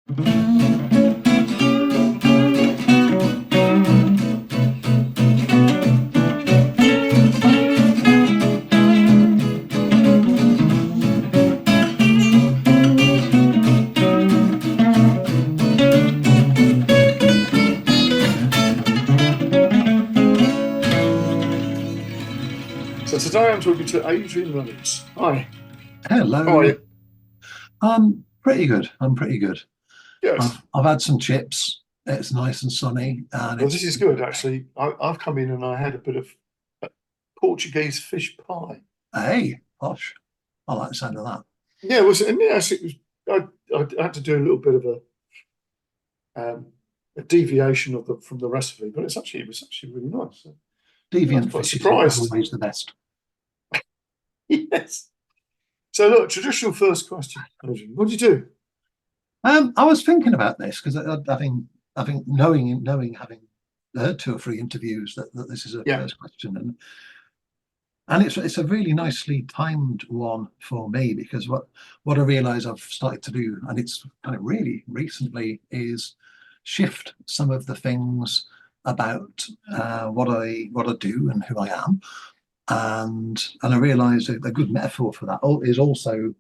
So today I'm talking to Adrian Reynolds. Hi. Hello. How are you? I'm pretty good. I'm pretty good. Yes. I've had some chips. It's nice and sunny, and Well, it's this is good, actually. I've come in and I had a bit of Portuguese fish pie. hey, posh. I like the sound of that. Yeah, it was, and yes, it was. I had to do a little bit of a deviation of from the recipe, but it was actually really nice. So I was Deviant quite fishes are surprised. always the best. Yes. So look, traditional first question, Adrian. What do you do? I was thinking about this because having knowing having heard 2 or 3 interviews that this is a Yeah. first question, and it's a really nicely timed one for me, because what I realise I've started to do, and it's kind of really recently, is shift some of the things about what I do and who I am, and I realise a good metaphor for that is also,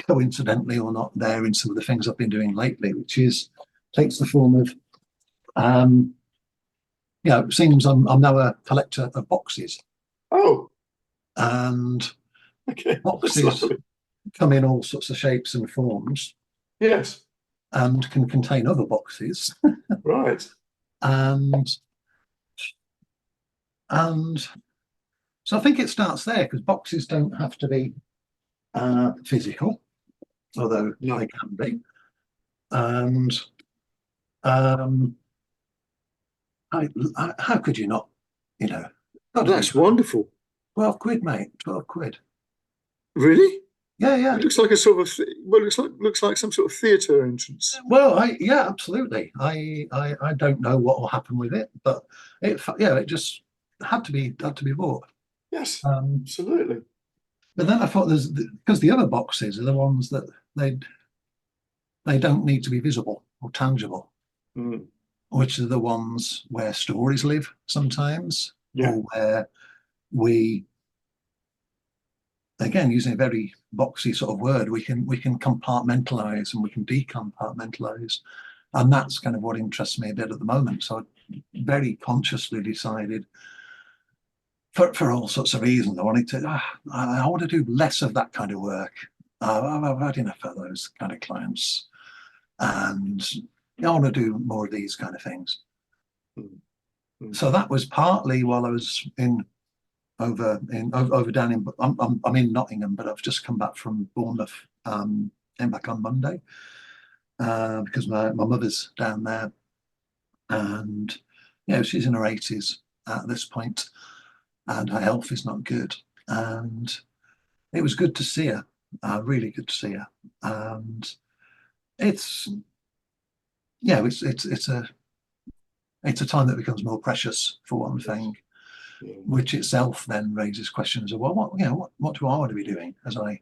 coincidentally or not, there in some of the things I've been doing lately, which is takes the form of it seems I'm now a collector of boxes, Oh, and okay. That's boxes lovely. come in all sorts of shapes and forms Yes. and can contain other boxes. Right. and and so I think it starts there, because boxes don't have to be physical, although No. they can be. And um, how could you not, got to be That's wonderful. 12 quid, mate, 12 quid. Really? Yeah, yeah. It looks like a sort of well, it looks like some sort of theatre entrance. Well, yeah, absolutely. I don't know what will happen with it, but it just had to be bought. Yes, Um, absolutely. but then I thought, because the other boxes are the ones that they don't need to be visible or tangible, Mm. which are the ones where stories live sometimes, Yeah. or where we, again, using a very boxy sort of word, we can compartmentalize and we can decompartmentalize. And that's kind of what interests me a bit at the moment. So I very consciously decided, for all sorts of reasons, I want to do less of that kind of work. I've had enough of those kind of clients, and I want to do more of these kind of things. Mm. Mm. So that was partly while I was over down in, I'm in Nottingham, but I've just come back from Bournemouth. Came back on Monday because my mother's down there, and she's in her 80s at this point, and her health is not good. And it was good to see her, really good to see her. And it's it's a time that becomes more precious, for one thing, Yeah. which itself then raises questions of, well, what do I want to be doing as I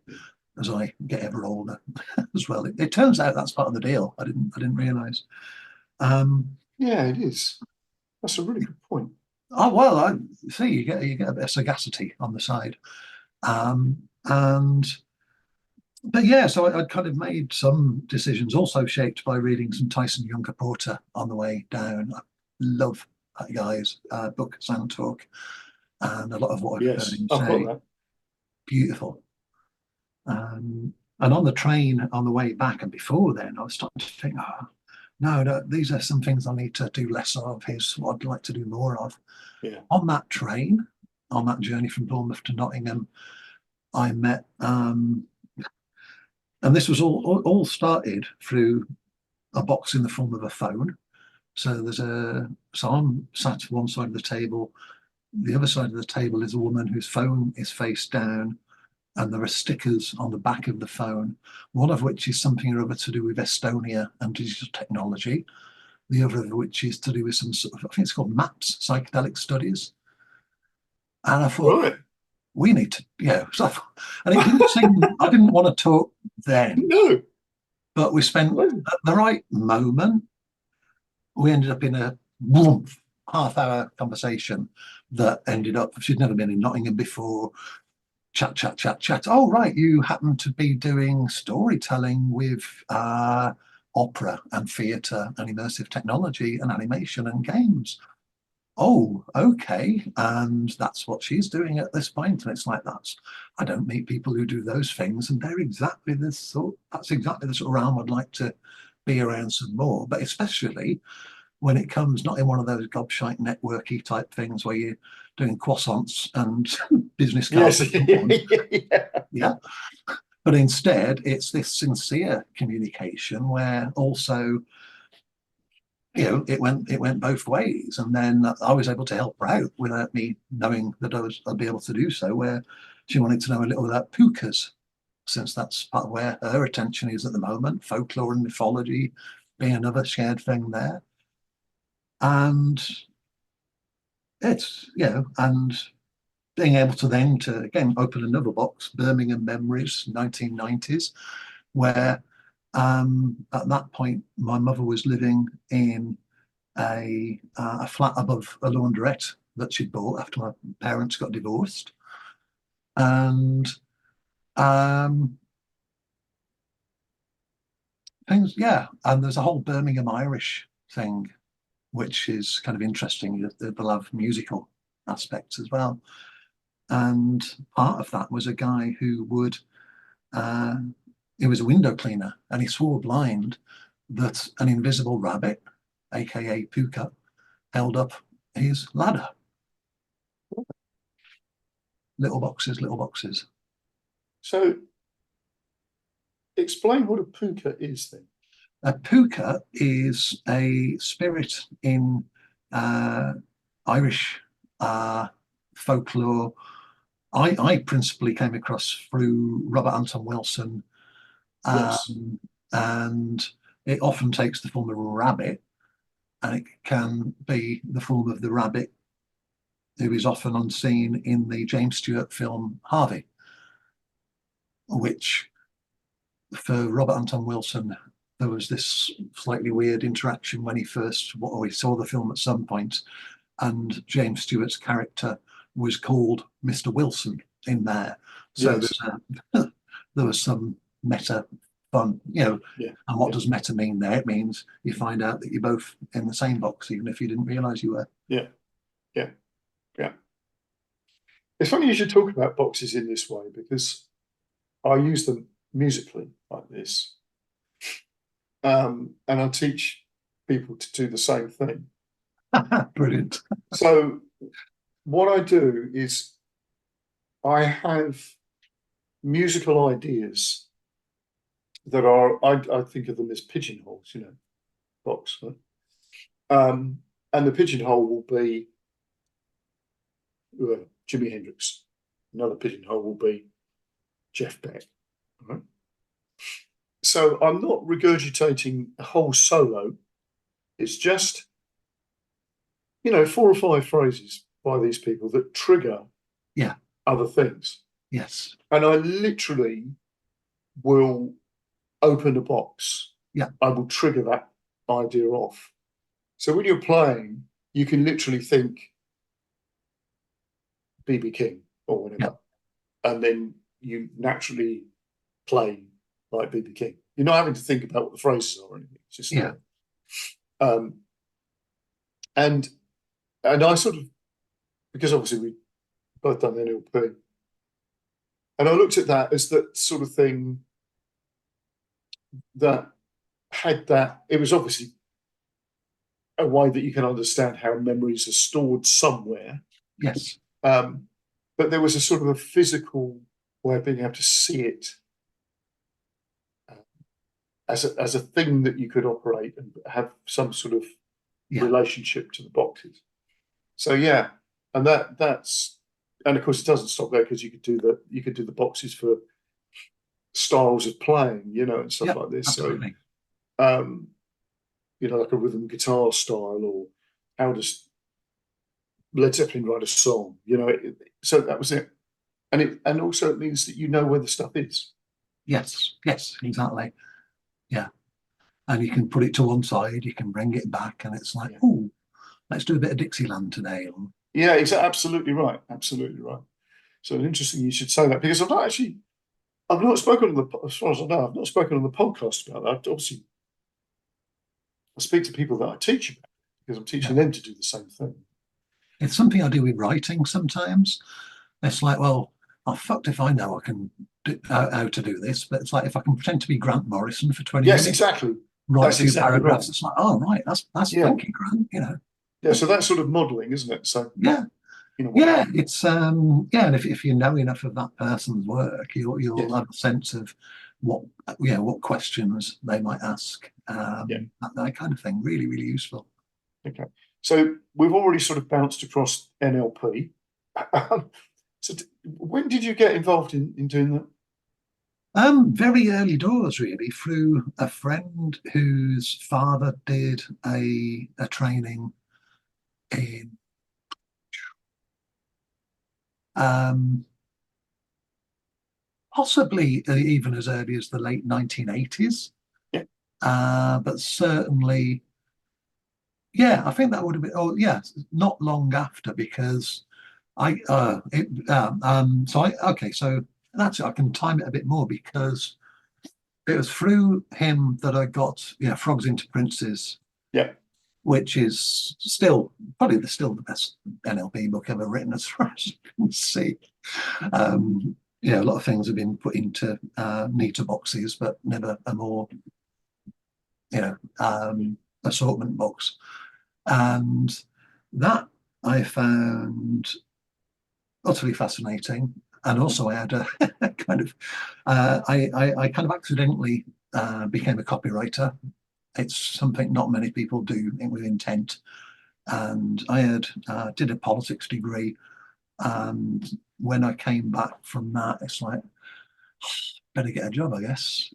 get ever older as well. It turns out that's part of the deal. I didn't realise. Yeah, it is. That's a really good point. Oh well, I see. You get a bit of sagacity on the side, and but yeah. So I'd kind of made some decisions, also shaped by reading some Tyson Younger Porter on the way down. I love that guy's book, Sound Talk, and a lot of what I've heard Yes, him I've got say. that. Beautiful. And on the train on the way back and before then, I was starting to think, oh, no, these are some things I need to do less of. Here's what I'd like to do more of. Yeah. On that train, on that journey from Bournemouth to Nottingham, I met, and this was all started through a box in the form of a phone. So I'm sat at one side of the table. The other side of the table is a woman whose phone is face down, and there are stickers on the back of the phone, one of which is something or other to do with Estonia and digital technology, the other of which is to do with some sort of, I think it's called MAPS, psychedelic studies. And I thought, Right. we need to, and it didn't seem, I didn't want to talk then. No. But we spent Well, at the right moment, we ended up in a half-hour conversation that ended up, she'd never been in Nottingham before, chat. Oh, right, you happen to be doing storytelling with opera and theatre and immersive technology and animation and games. Oh, okay. And that's what she's doing at this point. And it's like, I don't meet people who do those things. And they're exactly the sort, that's exactly the sort of realm I'd like to be around some more. But especially when it comes not in one of those gobshite networky type things where you're doing croissants and business cards. yes. Yeah. But instead, it's this sincere communication where also, it went both ways. And then I was able to help her out without me knowing that I'd be able to do so, where she wanted to know a little about pukas, since that's part of where her attention is at the moment, folklore and mythology being another shared thing there. And it's, and being able to then to again open another box, Birmingham Memories, 1990s, where at that point my mother was living in a flat above a laundrette that she'd bought after my parents got divorced, and things, and there's a whole Birmingham Irish thing, which is kind of interesting. They'll have musical aspects as well. And part of that was a guy who would, he was a window cleaner, and he swore blind that an invisible rabbit, aka Puka, held up his ladder. Little boxes, little boxes. So explain what a puka is then. A puka is a spirit in Irish folklore. I principally came across through Robert Anton Wilson, Yes. and it often takes the form of a rabbit, and it can be the form of the rabbit who is often unseen in the James Stewart film Harvey, which for Robert Anton Wilson, there was this slightly weird interaction when he saw the film at some point, and James Stewart's character was called Mr. Wilson in there. So yes. there was some meta fun, And what does meta mean there? It means you find out that you're both in the same box, even if you didn't realize you were. Yeah. It's funny you should talk about boxes in this way, because I use them musically like this. And I teach people to do the same thing. Brilliant. So what I do is I have musical ideas that are, I think of them as pigeonholes, box. Right? And the pigeonhole will be Jimi Hendrix. Another pigeonhole will be Jeff Beck. Right? So I'm not regurgitating a whole solo. It's just, 4 or 5 phrases by these people that trigger other things. Yes. And I literally will open a box. Yeah. I will trigger that idea off. So when you're playing, you can literally think BB King or whatever. Yeah. And then you naturally play like BB King. You're not having to think about what the phrases are or anything. It's just and I sort of, because obviously we both done NLP, and I looked at that as that sort of thing that had that. It was obviously a way that you can understand how memories are stored somewhere. Yes. But there was a sort of a physical way of being able to see it as a thing that you could operate and have some sort of relationship to the boxes. So and that's, and of course it doesn't stop there, because you could do the boxes for styles of playing, and stuff like this. Absolutely. So like a rhythm guitar style, or how does Led Zeppelin write a song, so that was it. And also it means that you know where the stuff is. Yes, exactly. Yeah. And you can put it to one side, you can bring it back, and it's like, Yeah. oh, let's do a bit of Dixieland today. Yeah, exactly. Absolutely right. Absolutely right. So interesting you should say that, because I've not spoken on the, as far as I know, I've not spoken on the podcast about that. Obviously, I speak to people that I teach about, because I'm teaching them to do the same thing. It's something I do with writing sometimes. It's like, well, I'm fucked if I know I can do, how to do this, but it's like if I can pretend to be Grant Morrison for 20 Yes, minutes, exactly. write That's a few exactly right. paragraphs, it's like, oh, right, that's Yeah. thank you, Grant, you know. Yeah, so that's sort of modelling, isn't it? So Yeah. in a way. Yeah, it's yeah, and if you know enough of that person's work, you'll Yes. have a sense of what what questions they might ask. Yeah. That kind of thing. Really, really useful. Okay. So we've already sort of bounced across NLP. So when did you get involved in doing that? Very early doors, really, through a friend whose father did a training in um, possibly even as early as the late 1980s, Yeah. but certainly, yeah, I think that would have been. Oh, yeah, not long after, because so that's it. I can time it a bit more, because it was through him that I got Frogs into Princes, Yeah. which is still probably the best NLP book ever written, as far as I can see. A lot of things have been put into neater boxes, but never a more assortment box. And that I found utterly fascinating. And also, I had a kind of, I kind of accidentally became a copywriter. It's something not many people do with intent. And I had did a politics degree, and when I came back from that, it's like, better get a job, I guess.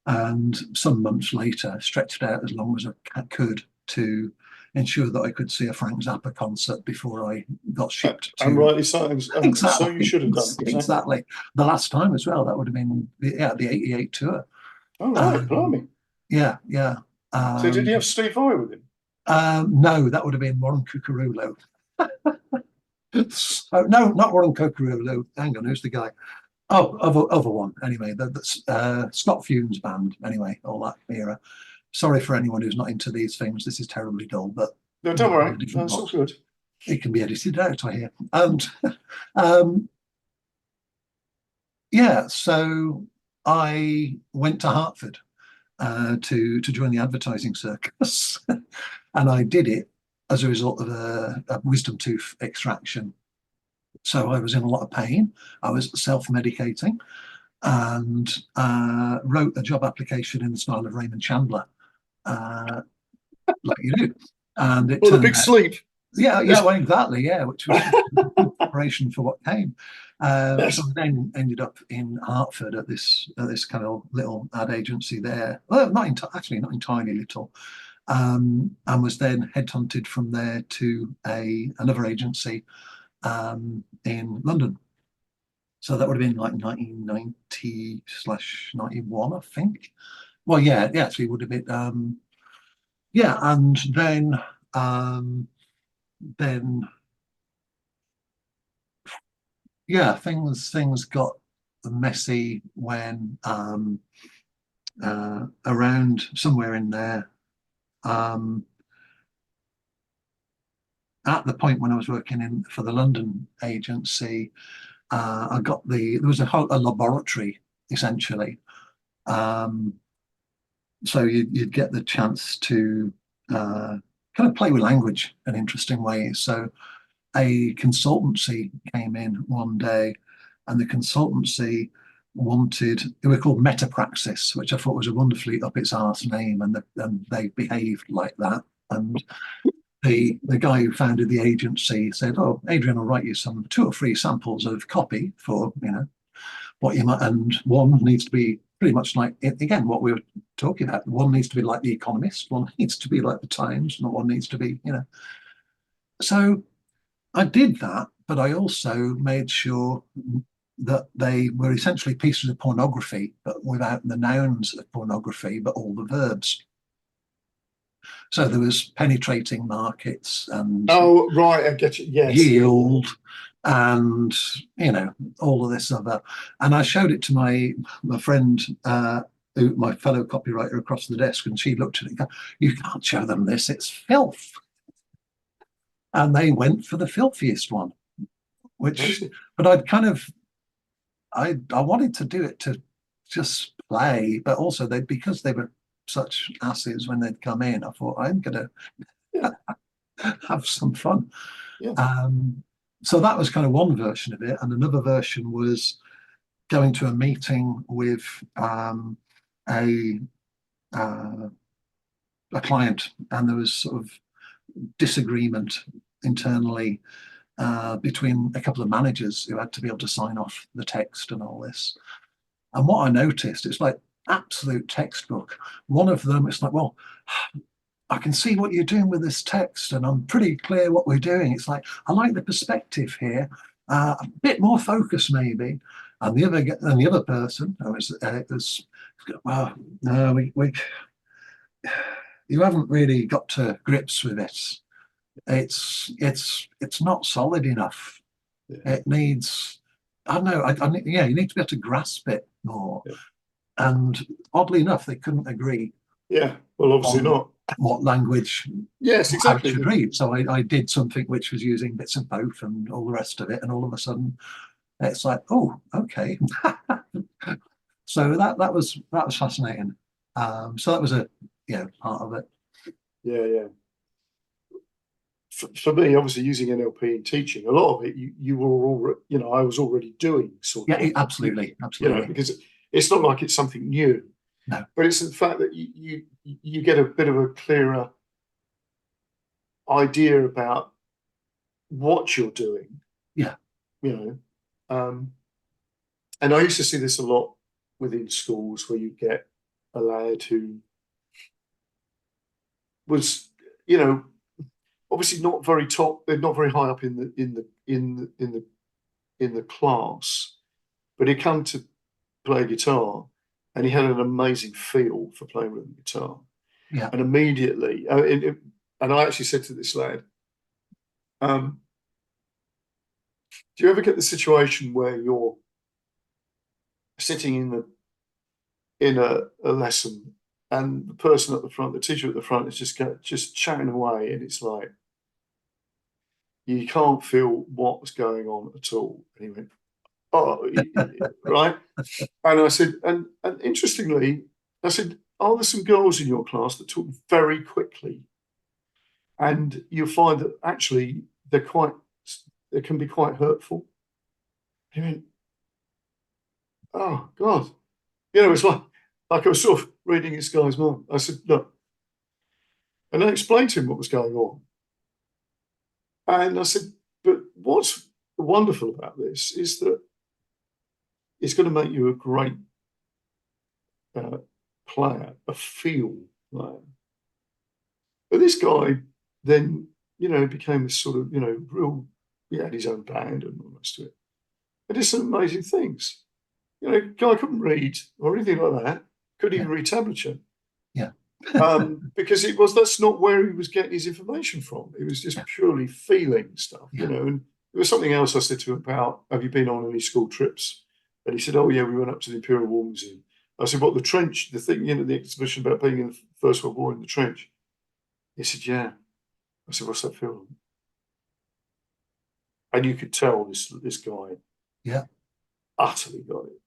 And some months later, stretched out as long as I could to ensure that I could see a Frank Zappa concert before I got shipped And to. rightly so. And so you Exactly, should have done. exactly. The last time as well, that would have been the '88 tour. Oh, right. Um, Blimey. yeah, yeah. So did you have Steve Vai with him? No, that would have been Warren Cucurullo. No, not Warren Cucurullo. Hang on, who's the guy? Oh, other one. Anyway, the Scott Fumes band. Anyway, all that era. Sorry for anyone who's not into these things. This is terribly dull, but No, don't worry. different That's all box. good. It can be edited out, I hear. And um, yeah, so I went to Hartford to join the advertising circus, and I did it as a result of a wisdom tooth extraction. So I was in a lot of pain. I was self-medicating, and wrote a job application in the style of Raymond Chandler, like you do. And it Well, the turned big out, sleep. yeah, well, exactly, yeah, which was preparation for what came. Yes. So I then ended up in Hartford at this kind of little ad agency there. Well, actually not entirely little, and was then headhunted from there to another agency in London. So that would have been like 1990/91, I think. Well, yeah, actually would have been. Yeah, and then yeah, things got messy when around somewhere in there. At the point when I was working for the London agency, I got there was a laboratory essentially. Um, so you'd get the chance to kind of play with language in interesting ways. So a consultancy came in one day, and the consultancy they were called Metapraxis, which I thought was a wonderfully up its arse name, and they behaved like that. And the guy who founded the agency said, "Oh, Adrian will write you some 2 or 3 samples of copy for what you might, and one needs to be pretty much like, again, what we were talking about. One needs to be like The Economist, one needs to be like The Times, and one needs to be, So I did that, but I also made sure that they were essentially pieces of pornography, but without the nouns of pornography, but all the verbs. So there was penetrating markets and Oh, right, I get you. Yes. yield and, you know, all of this other. And I showed it to my friend, my fellow copywriter across the desk, and she looked at it and go, "You can't show them this, it's filth." And they went for the filthiest one, which, but I'd kind of, I wanted to do it to just play, but also because they were such asses when they'd come in, I thought I'm going Yeah. to have some fun. Yeah. So that was kind of one version of it, and another version was going to a meeting with a client, and there was sort of disagreement internally between a couple of managers who had to be able to sign off the text and all this. And what I noticed, it's like absolute textbook. One of them, it's like, well, I can see what you're doing with this text, and I'm pretty clear what we're doing. It's like, I like the perspective here, a bit more focus maybe. And the other person, it was well, no, you haven't really got to grips with it. It's not solid enough. Yeah. It needs, I don't know, yeah, you need to be able to grasp it more. Yeah. And oddly enough, they couldn't agree. Yeah, well, obviously not. What language? Yes, exactly. Should read. So I did something which was using bits of both and all the rest of it, and all of a sudden, it's like, oh, okay. So that was fascinating. So that was part of it. Yeah, yeah. For me, obviously using NLP in teaching, a lot of it you were already, I was already doing sort of. Yeah, absolutely. Because it's not like it's something new. No. But it's the fact that you get a bit of a clearer idea about what you're doing. Yeah. And I used to see this a lot within schools, where you get a lad who was, obviously not very top, they're not very high up in the class, but he come to play guitar, and he had an amazing feel for playing rhythm guitar. Yeah. And immediately, and I actually said to this lad, do you ever get the situation where you're sitting in a lesson, and the person at the front, the teacher at the front, is just chatting away, and it's like you can't feel what's going on at all? And he went, "Oh," right. And I said, and interestingly, I said, "Are there some girls in your class that talk very quickly? And you'll find that actually they can be quite hurtful." He went, "Oh God." It's like I was sort of reading this guy's mind. I said, "Look," and I explained to him what was going on. And I said, "But what's wonderful about this is that it's going to make you a great player, a field player." But this guy then, became this sort of, real, he had his own band and all the rest of it. And did some amazing things. Guy couldn't read or anything like that, couldn't even read tablature. Yeah. Because that's not where he was getting his information from. It was just purely feeling stuff, and there was something else I said to him about, "Have you been on any school trips?" And he said, "Oh yeah, we went up to the Imperial War Museum." I said, "What, the trench, the thing, the exhibition about being in the First World War in the trench?" He said, "Yeah." I said, "What's that feel like?" And you could tell this guy utterly got it.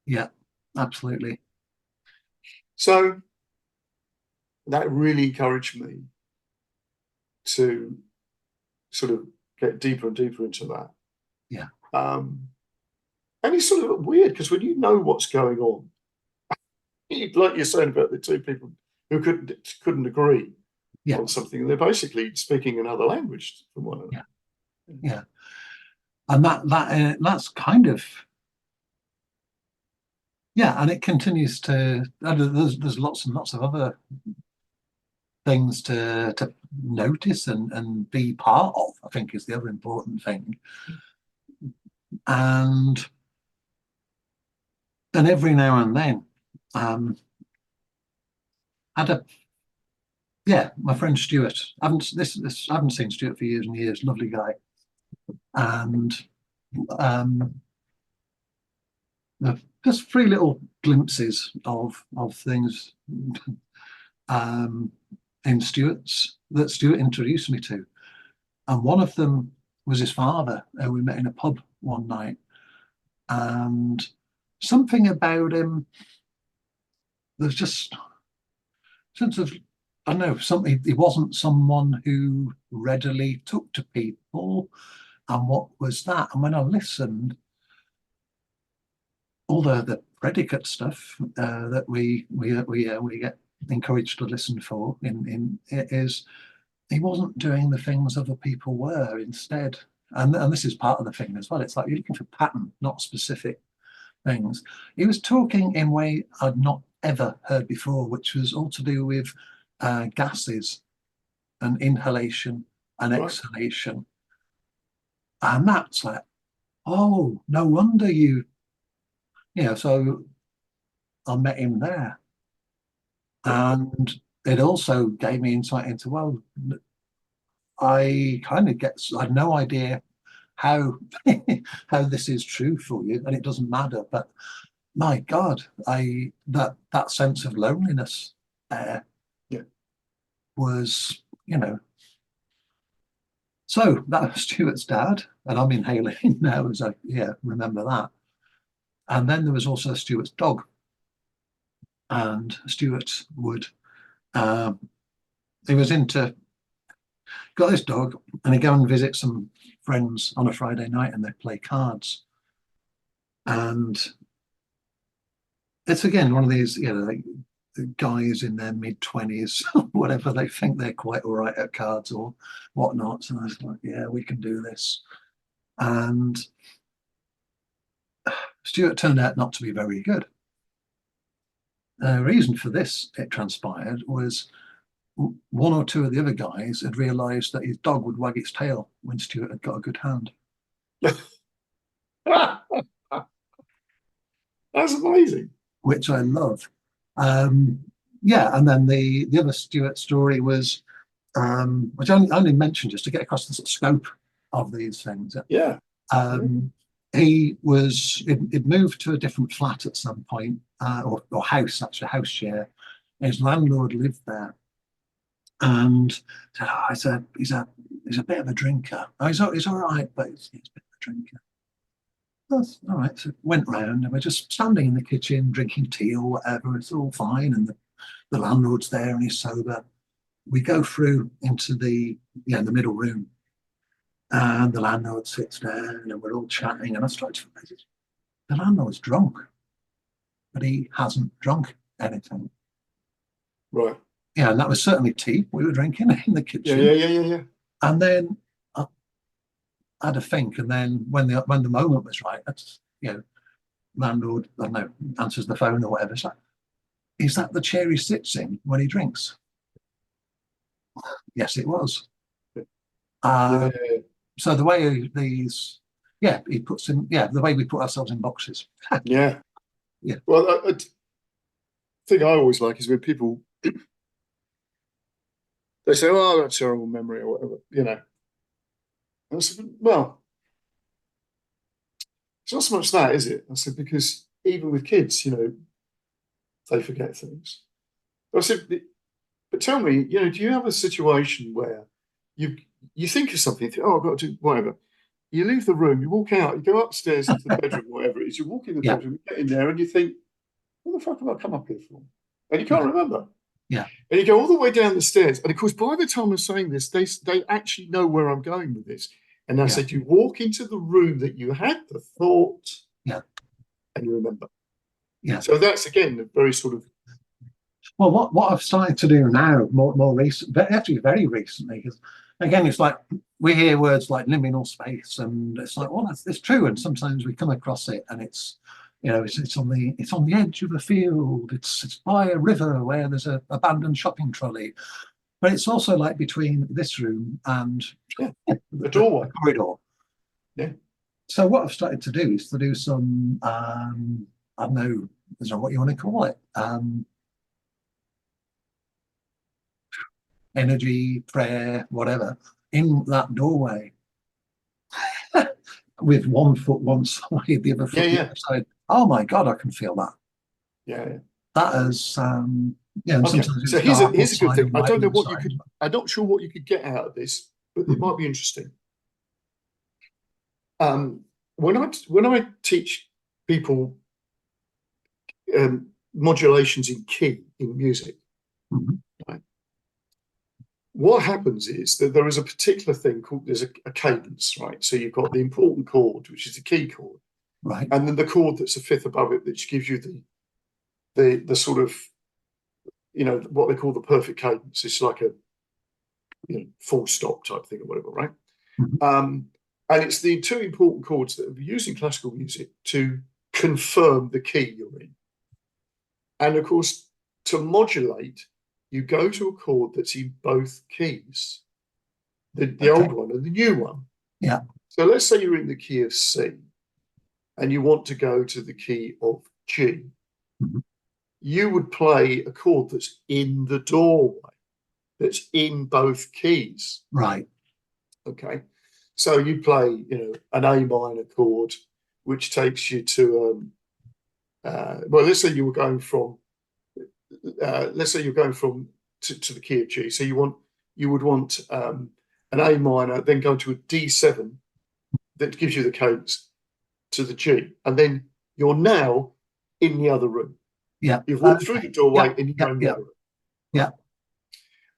Yeah, absolutely. So that really encouraged me to sort of get deeper and deeper into that. Yeah. And it's sort of weird, because when you know what's going on, like you're saying about the two people who couldn't agree on something, they're basically speaking another language from one another. Yeah. And that's kind of, and it continues to, there's lots and lots of other things to notice and be part of, I think, is the other important thing. And And every now and then, had a my friend Stuart. I haven't seen Stuart for years and years. Lovely guy, and just three little glimpses of things in that Stuart introduced me to, and one of them was his father, who we met in a pub one night, and something about him. There's just sense of, I don't know, something. He wasn't someone who readily took to people, and what was that? And when I listened, all the predicate stuff that we get encouraged to listen for in it is, he wasn't doing the things other people were instead. And this is part of the thing as well. It's like you're looking for pattern, not specific things. He was talking in a way I'd not ever heard before, which was all to do with gases and inhalation and exhalation. And that's like, oh, no wonder so I met him there. And it also gave me insight into, well, I had no idea how how this is true for you, and it doesn't matter. But my God, that sense of loneliness there was, So that was Stuart's dad, and I'm inhaling now as I remember that. And then there was also Stuart's dog, and Stuart would he was got this dog, and he'd go and visit some friends on a Friday night, and they'd play cards. And it's again one of these, like the guys in their mid-20s, whatever, they think they're quite all right at cards or whatnot. And I was like, yeah, we can do this. And Stuart turned out not to be very good. The reason for this, it transpired, was one or two of the other guys had realised that his dog would wag its tail when Stuart had got a good hand. That's amazing. Which I love. And then the other Stuart story was, which I only mentioned just to get across the sort of scope of these things. Yeah. He'd moved to a different flat at some point, or house, actually, house share. His landlord lived there, and said, he's a bit of a drinker. He's all right, but he's a bit of a drinker. That's all right. So went round, and we're just standing in the kitchen drinking tea or whatever. It's all fine, and the landlord's there and he's sober. We go through into the middle room, and the landlord sits down, and we're all chatting. And I start to realize the landlord's drunk, but he hasn't drunk anything. Right. Yeah, and that was certainly tea we were drinking in the kitchen. Yeah. And then I had a think, and then when the moment was right, that's landlord, I don't know, answers the phone or whatever. It's like, is that the chair he sits in when he drinks? Yes, it was. So the way he puts in, the way we put ourselves in boxes. Yeah. Yeah. Well, the thing I always like is when people they say, "Oh, I've got a terrible memory," or whatever, And I said, well, it's not so much that, is it? I said, because even with kids, they forget things. I said, but tell me, do you have a situation where you think of something, you think, oh, I've got to do whatever. You leave the room, you walk out, you go upstairs into the bedroom, whatever it is, you walk in the bedroom, you get in there, and you think, what the fuck have I come up here for? And you can't remember. Yeah. And you go all the way down the stairs. And of course, by the time I'm saying this, they actually know where I'm going with this. And I said, you walk into the room that you had the thought, and you remember. Yeah. So that's, again, a very sort of... Well, what I've started to do now, more recent, but actually very recently, because again, it's like we hear words like liminal space, and it's like, well, it's true. And sometimes we come across it, and it's it's on the edge of a field. It's by a river where there's an abandoned shopping trolley. But it's also like between this room and the doorway, corridor. Yeah. So what I've started to do is to do some I don't know, is that what you want to call it? Energy, prayer, whatever, in that doorway with one foot one side, the other foot the other side. Oh my God, I can feel that. Yeah. That is, yeah, and Okay. sometimes So it's here's a dark good outside thing. and I light don't know what you inside. could. I'm not sure what you could get out of this, but it might be interesting. When I teach people modulations in key in music, right, what happens is that there is a particular thing called there's a cadence, right? So you've got the important chord, which is the key chord, Right. and then the chord that's a fifth above it, which gives you the sort of, you know, what they call the perfect cadence. It's like a, you know, full stop type thing or whatever, right? And it's the two important chords that are used in classical music to confirm the key you're in. And of course, to modulate, you go to a chord that's in both keys, the old one and the new one. Yeah. So let's say you're in the key of C and you want to go to the key of G. You would play a chord that's in the doorway, that's in both keys. Right. Okay. So you play, you know, an A minor chord, which takes you to, well, let's say you were going from, let's say you're going from to the key of G. So you would want an A minor, then go to a D7 that gives you the cadence to the G, and then you're now in the other room. Yeah. You've walked through the doorway and you're in the other room. Yeah.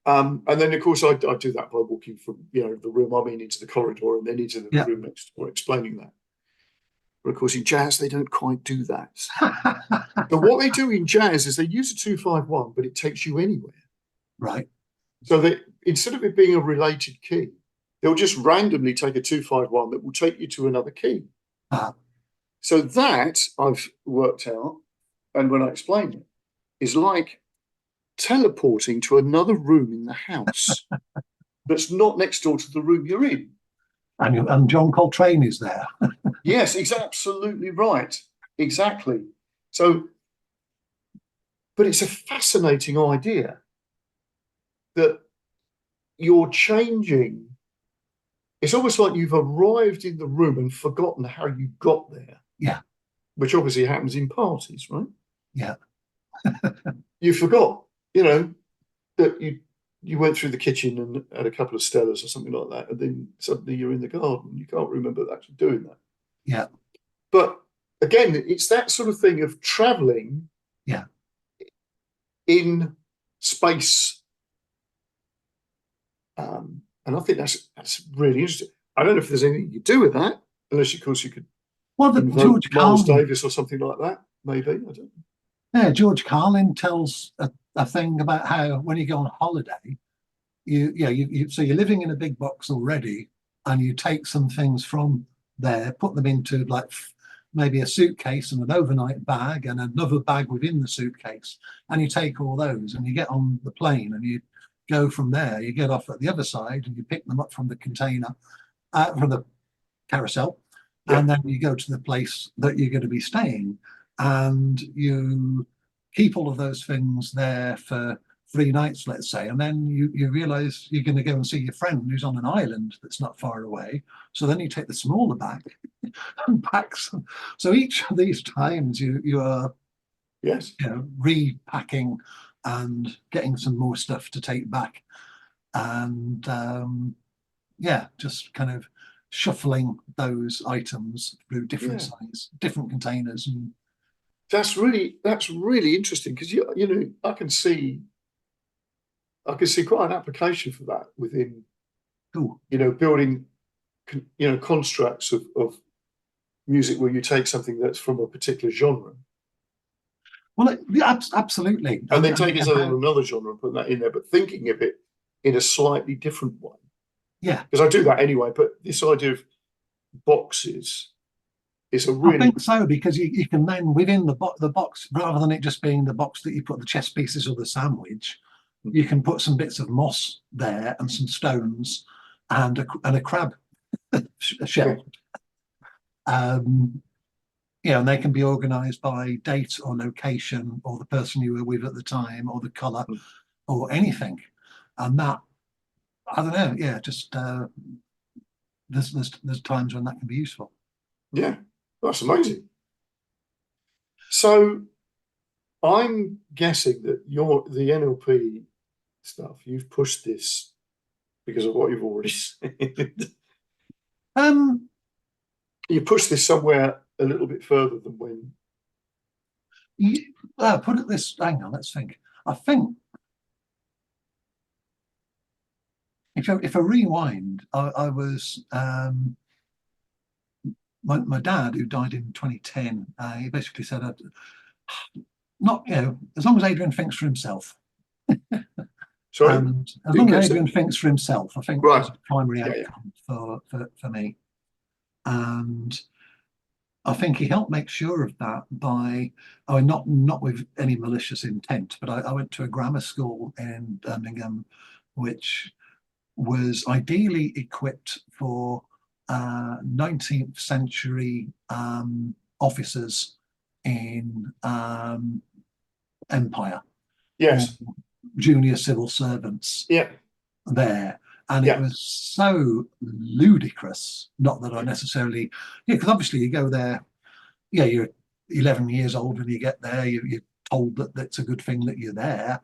And then, of course, I do that by walking from, you know, the room I'm in into the corridor and then into the room next door, explaining that. But of course, in jazz, they don't quite do that. But what they do in jazz is they use a 2-5-1, but it takes you anywhere. Right. So they, instead of it being a related key, they'll just randomly take a 2-5-1 that will take you to another key. So that I've worked out, and when I explain it, is like teleporting to another room in the house that's not next door to the room you're in. And John Coltrane is there. Yes, he's absolutely right. Exactly. So, but it's a fascinating idea that you're changing. It's almost like you've arrived in the room and forgotten how you got there. Yeah. Which obviously happens in parties, right? Yeah. You forgot, you know, that you went through the kitchen and had a couple of Stellas or something like that, and then suddenly you're in the garden. You can't remember actually doing that. Yeah. But again, it's that sort of thing of traveling. Yeah. In space, and I think that's really interesting. I don't know if there's anything you do with that, unless of course you could. Well, the George Miles Carlin, Davis or something like that, maybe. I don't know. Yeah, George Carlin tells a thing about how when you go on holiday, so you're living in a big box already, and you take some things from there, put them into like maybe a suitcase and an overnight bag and another bag within the suitcase, and you take all those and you get on the plane and you go from there. You get off at the other side and you pick them up from the container, from the carousel, and then you go to the place that you're going to be staying, and you keep all of those things there for 3 nights, let's say, and then you realize you're going to go and see your friend who's on an island that's not far away. So then you take the smaller bag and pack some. So each of these times you are repacking and getting some more stuff to take back, and just kind of shuffling those items through different size, different containers. And that's really interesting, because you know I can see quite an application for that within, you know, building, you know, constructs of music where you take something that's from a particular genre. Well, absolutely. And then taking something from another genre and putting that in there, but thinking of it in a slightly different way. Yeah. Because I do that anyway, but this idea of boxes is a really... I think so, because you can then, within the box, rather than it just being the box that you put the chess pieces or the sandwich, you can put some bits of moss there and some stones and a crab shell. Yeah, and they can be organised by date or location or the person you were with at the time or the colour Mm. or anything. And that, I don't know, yeah, just there's times when that can be useful. Yeah, that's amazing. So I'm guessing that the NLP stuff, you've pushed this because of what you've already said. Um, You pushed this somewhere a little bit further than when. Put it this, hang on, let's think. I think if I rewind, I was my dad, who died in 2010, he basically said, not, as long as Adrian thinks for himself. Sorry, And as didn't long as catch Adrian that. thinks for himself, I think Right. was the primary Yeah, yeah. outcome for me. And I think he helped make sure of that by, I mean, not with any malicious intent, but I went to a grammar school in Birmingham, which was ideally equipped for 19th century officers in empire or Yes. junior civil servants Yeah. there. And it Yeah. was so ludicrous, not that I necessarily, because obviously you go there, you're 11 years old when you get there, you're told that that's a good thing that you're there.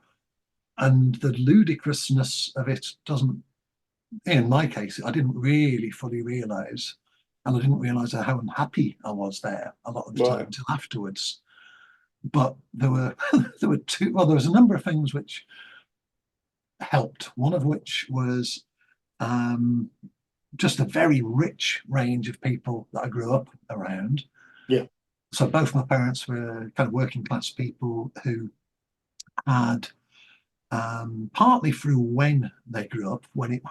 And the ludicrousness of it doesn't, in my case, I didn't really fully realize, and I didn't realize how unhappy I was there a lot of the time Right. until afterwards. But there were there was a number of things which helped. One of which was just a very rich range of people that I grew up around. Yeah. So both my parents were kind of working class people who had partly through when they grew up, when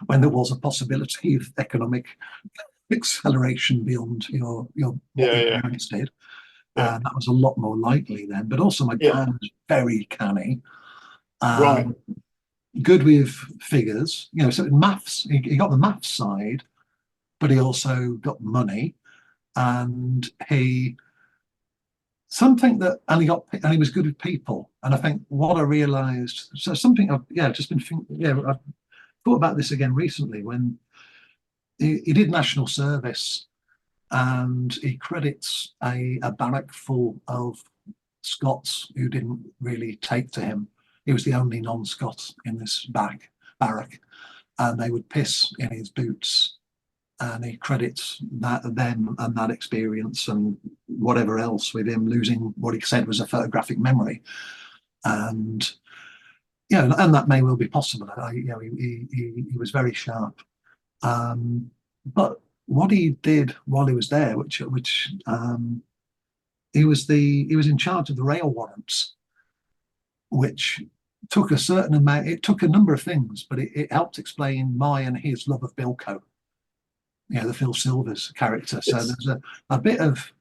there was a possibility of economic acceleration beyond what Yeah. your Yeah. parents did. Yeah. That was a lot more likely then. But also my Yeah. dad was very canny, Right. good with figures. So in maths, he got the maths side, but he also got money, and he was good with people. And I think what I realized, so something I've just been thinking, I've thought about this again recently when he did national service, and he credits a barrack full of Scots who didn't really take to him. He was the only non-Scot in this barrack, and they would piss in his boots. And he credits them and that experience and whatever else with him losing what he said was a photographic memory. And and that may well be possible. He was very sharp. But what he did while he was there, which he was in charge of the rail warrants, which took a certain amount. It took a number of things, but it helped explain my and his love of Bilko. The Phil Silvers character. So Yes. there's a bit of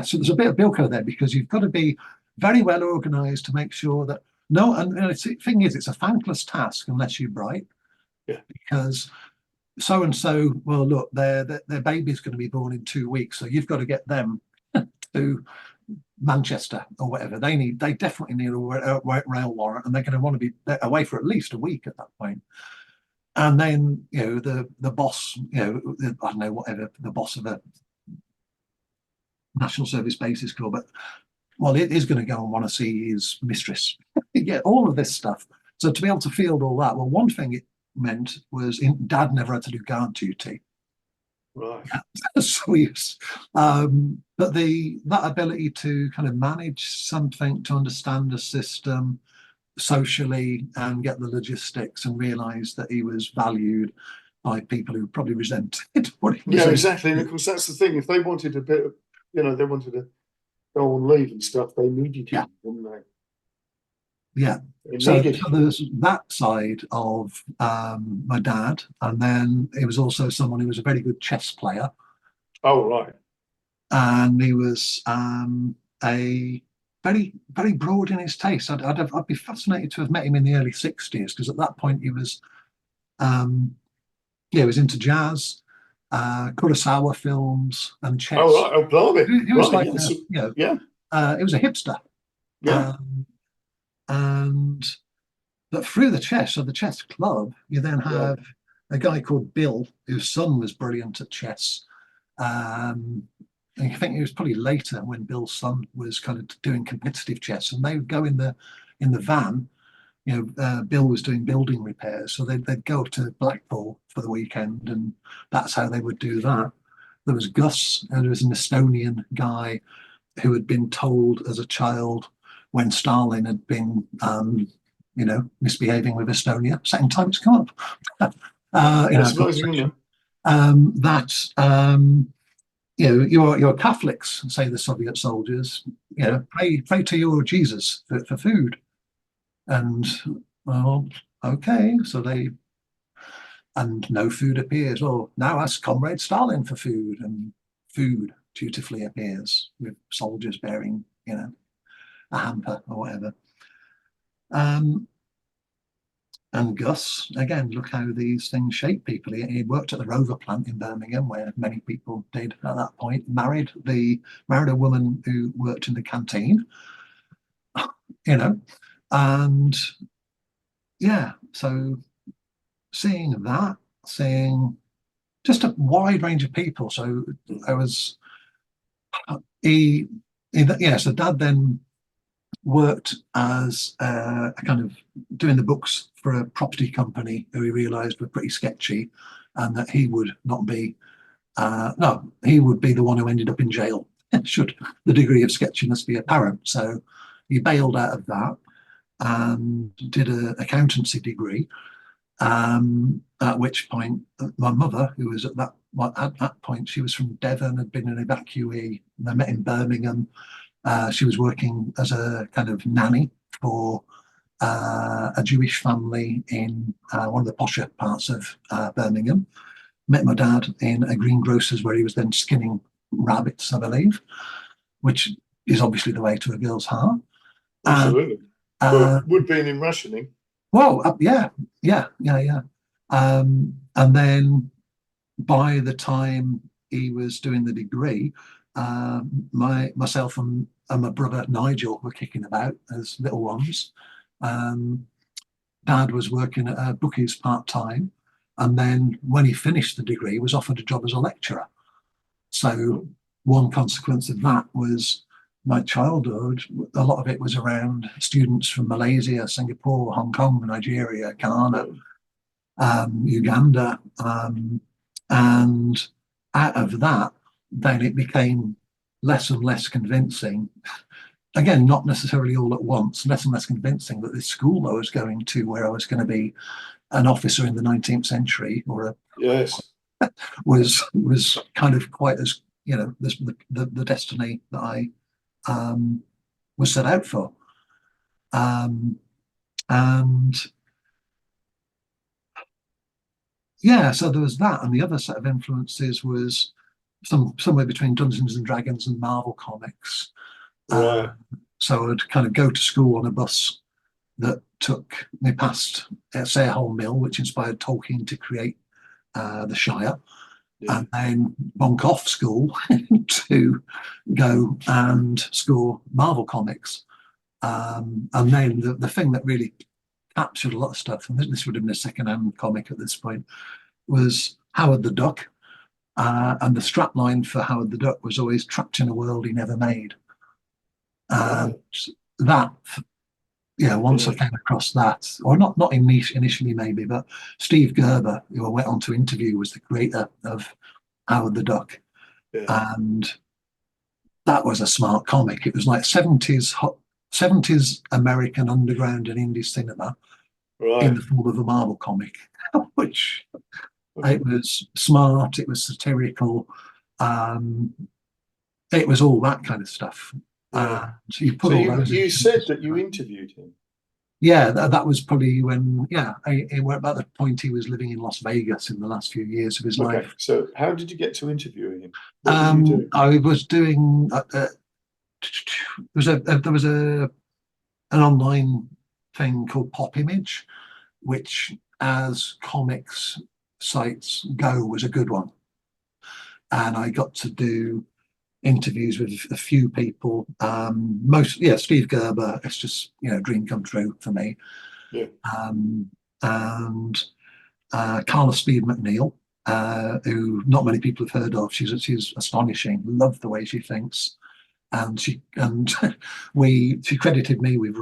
so there's a bit of Bilko there, because you've got to be very well organised to make sure that the thing is, it's a thankless task unless you're bright. Yeah. Because so and so, well, look, their baby's going to be born in 2 weeks, so you've got to get them to Manchester or whatever. They definitely need a rail warrant, and they're going to want to be away for at least a week at that point. And then the boss, I don't know, whatever the boss of a national service base is called, but it is going to go and want to see his mistress. All of this stuff. So to be able to field all that, well, one thing it meant was Dad never had to do guard duty. Right. So but that ability to kind of manage something, to understand the system socially and get the logistics and realize that he was valued by people who probably resented what he was. Yeah, exactly. And of course, that's the thing. If they wanted a bit of, they wanted to go on leave and stuff, they needed him, didn't they? Yeah. So there's that side of my dad, and then he was also someone who was a very good chess player. Oh, right. And he was a very, very broad in his taste. I'd be fascinated to have met him in the early 60s, because at that point he was he was into jazz, Kurosawa films and chess. Oh, right. Oh, blimey. He was Right. like, Yeah. So, you yeah. know, he was a hipster. Yeah. And but through the chess, so the chess club, you then have a guy called Bill, whose son was brilliant at chess. And I think it was probably later when Bill's son was kind of doing competitive chess, and they would go in the van. You know, Bill was doing building repairs, so they'd go up to Blackpool for the weekend, and that's how they would do that. There was Gus, and there was an Estonian guy who had been told as a child when Stalin had been, misbehaving with Estonia. Second time it's come up. That's amazing, isn't it? That your Catholics, say the Soviet soldiers, pray to your Jesus for food, and well, okay, so and no food appears. Well, now ask Comrade Stalin for food, and food dutifully appears with soldiers bearing, a hamper or whatever. And Gus, again, look how these things shape people. He worked at the Rover plant in Birmingham, where many people did at that point. Married a woman who worked in the canteen, and yeah. So seeing just a wide range of people. So so Dad then worked as a kind of doing the books for a property company who he realized were pretty sketchy, and that he would not be he would be the one who ended up in jail should the degree of sketchiness be apparent. So he bailed out of that and did an accountancy degree, at which point my mother, who was at that point, she was from Devon, had been an evacuee. They met in Birmingham. She was working as a kind of nanny for a Jewish family in one of the posher parts of Birmingham. Met my dad in a greengrocer's where he was then skinning rabbits, I believe, which is obviously the way to a girl's heart. Absolutely. Well, would be in rationing. Well, yeah. And then by the time he was doing the degree, myself and my brother Nigel were kicking about as little ones. Dad was working at a bookies part-time, and then when he finished the degree, was offered a job as a lecturer. So one consequence of that was my childhood, a lot of it was around students from Malaysia, Singapore, Hong Kong, Nigeria, Ghana, Uganda, and out of that, then it became less and less convincing. Again, not necessarily all at once, less and less convincing that this school I was going to, where I was going to be an officer in the 19th century, was kind of quite as the destiny that I was set out for, and yeah, so there was that, and the other set of influences was somewhere between Dungeons and Dragons and Marvel comics. Right. So I'd kind of go to school on a bus that took me past Sarehole Mill, which inspired Tolkien to create the Shire, and then bonk off school to go and score Marvel comics. And then the thing that really captured a lot of stuff, and this would have been a second-hand comic at this point, was Howard the Duck. And the strapline for Howard the Duck was always "trapped in a world he never made." That, once I came across that, or not initially maybe, but Steve Gerber, who I went on to interview, was the creator of Howard the Duck. And that was a smart comic. It was like 70s American underground and indie cinema in the form of a Marvel comic, which it was smart, it was satirical, it was all that kind of stuff. So you said that you interviewed him. Yeah, that was probably when, it went about the point he was living in Las Vegas in the last few years of his life. So how did you get to interviewing him? What did you do? I was doing, there was an online thing called Pop Image, which, as comics sites go, was a good one. and I got to do interviews with a few people. Steve Gerber. It's just dream come true for me. Yeah. And Carla Speed McNeil, who not many people have heard of. She's astonishing. Love the way she thinks, and she credited me with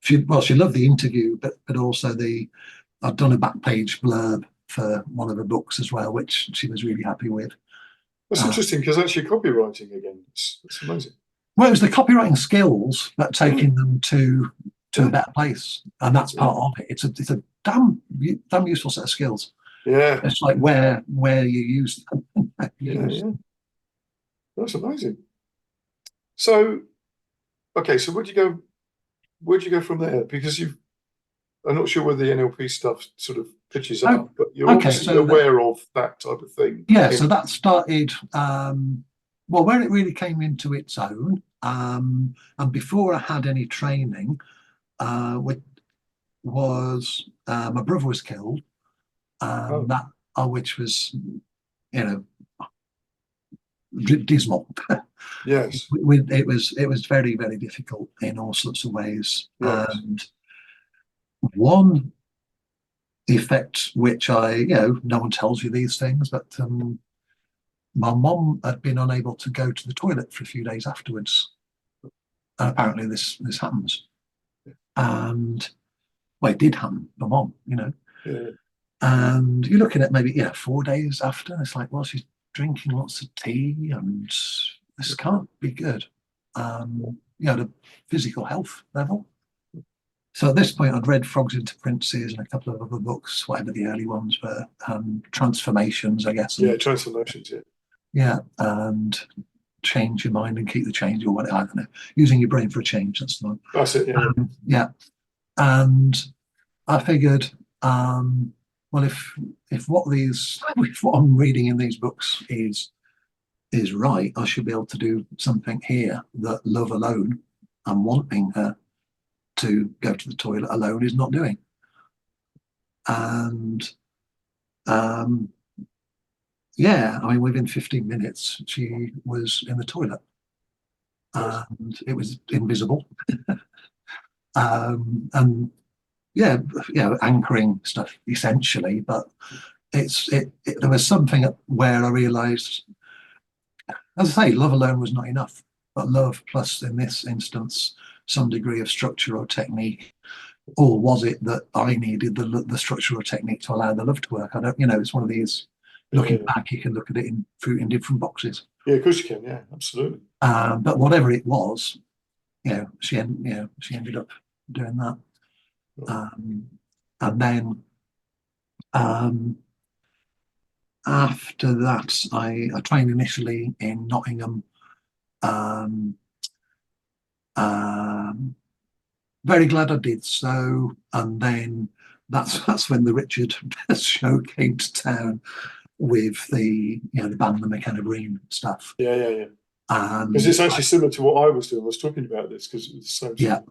she loved the interview, but also I've done a back page blurb for one of her books as well, which she was really happy with. That's interesting, because actually copywriting again, it's amazing. Well, it was the copywriting skills that taking them to a better place, and that's part of it. It's a damn useful set of skills. Yeah, it's like where you use them. Yeah, that's amazing. So, okay, so where'd you go from there? Because I'm not sure where the NLP stuff sort of pitches up, but you're obviously aware of that type of thing. Yeah, so that started, where it really came into its own, and before I had any training, my brother was killed, which was, dismal. Yes. It was very, very difficult in all sorts of ways. Yes. And one effect, which no one tells you these things, but my mom had been unable to go to the toilet for a few days afterwards. And apparently this happens. And it did happen, my mom, Yeah. And you're looking at maybe 4 days after, and it's like, well, she's drinking lots of tea, and this can't be good. At a physical health level. So at this point, I'd read Frogs into Princes and a couple of other books, whatever the early ones were, Transformations, I guess. Transformations, yeah. Yeah, and Change Your Mind and Keep the Change, or whatever, I don't know. Using Your Brain for a Change, that's the one. That's it, yeah. Yeah. And I figured, if what I'm reading in these books is right, I should be able to do something here that love alone and wanting her to go to the toilet alone is not doing. And within 15 minutes she was in the toilet, and it was invisible. Anchoring stuff essentially, but there was something where I realized, as I say, love alone was not enough, but love plus, in this instance, some degree of structure or technique. Or was it that I needed the structure or technique to allow the love to work? I don't, it's one of these, looking back, you can look at it in different boxes. Yeah, of course you can, yeah, absolutely. But whatever it was, she ended up doing that. And then after that, I trained initially in Nottingham. Very glad I did so. And then that's when the Richard Best show came to town with the band, the McKenna Green stuff. Yeah. Because it's actually similar to what I was doing. I was talking about this because it was the same. Yeah.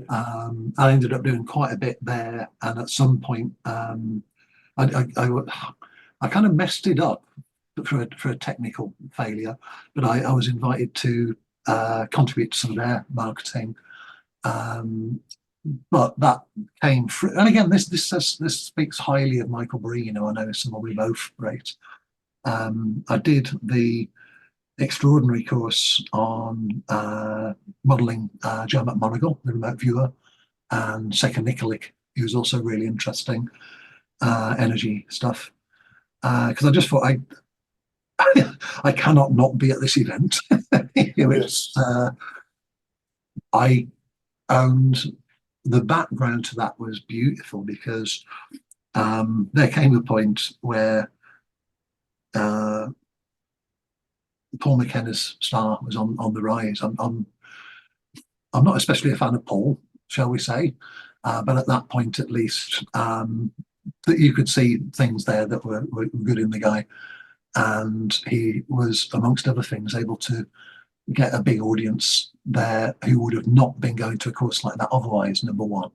I ended up doing quite a bit there, and at some point, I kind of messed it up for a technical failure, but I was invited to contribute to some of their marketing. But that came through, and again, this speaks highly of Michael Bree. I know someone we both rate. I did the extraordinary course on modelling Joe McMonagle, the remote viewer, and Seka Nikolic, who's also really interesting energy stuff. Because I just thought I cannot not be at this event. I owned the background to that was beautiful, because there came a point where Paul McKenna's star was on the rise. I'm not especially a fan of Paul, shall we say, but at that point, at least, that you could see things there that were good in the guy, and he was, amongst other things, able to get a big audience there who would have not been going to a course like that otherwise. Number one.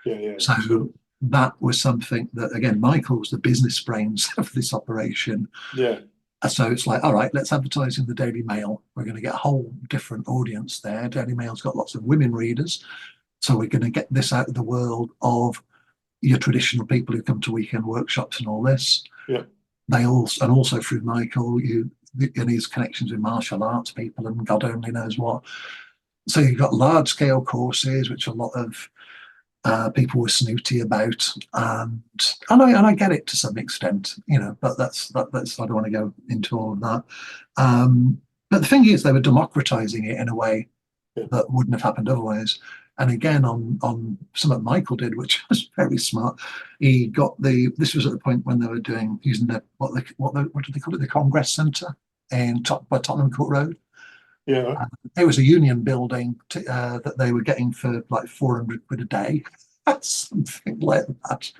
Yeah. So that was something that, again, Michael was the business brains of this operation. Yeah. So it's like, all right, let's advertise in the Daily Mail. We're going to get a whole different audience there. Daily Mail's got lots of women readers. So we're going to get this out of the world of your traditional people who come to weekend workshops and all this. Yeah. They also, and also through Michael, and his connections with martial arts people and God only knows what. So you've got large scale courses, which a lot of people were snooty about, and I get it to some extent, but that's I don't want to go into all of that. But the thing is, they were democratizing it in a way that wouldn't have happened otherwise. And again, on something Michael did, which was very smart, he got this was at the point when they were using what did they call it, the Congress Centre by Tottenham Court Road. Yeah. It was a union building that they were getting for like 400 quid a day, something like that.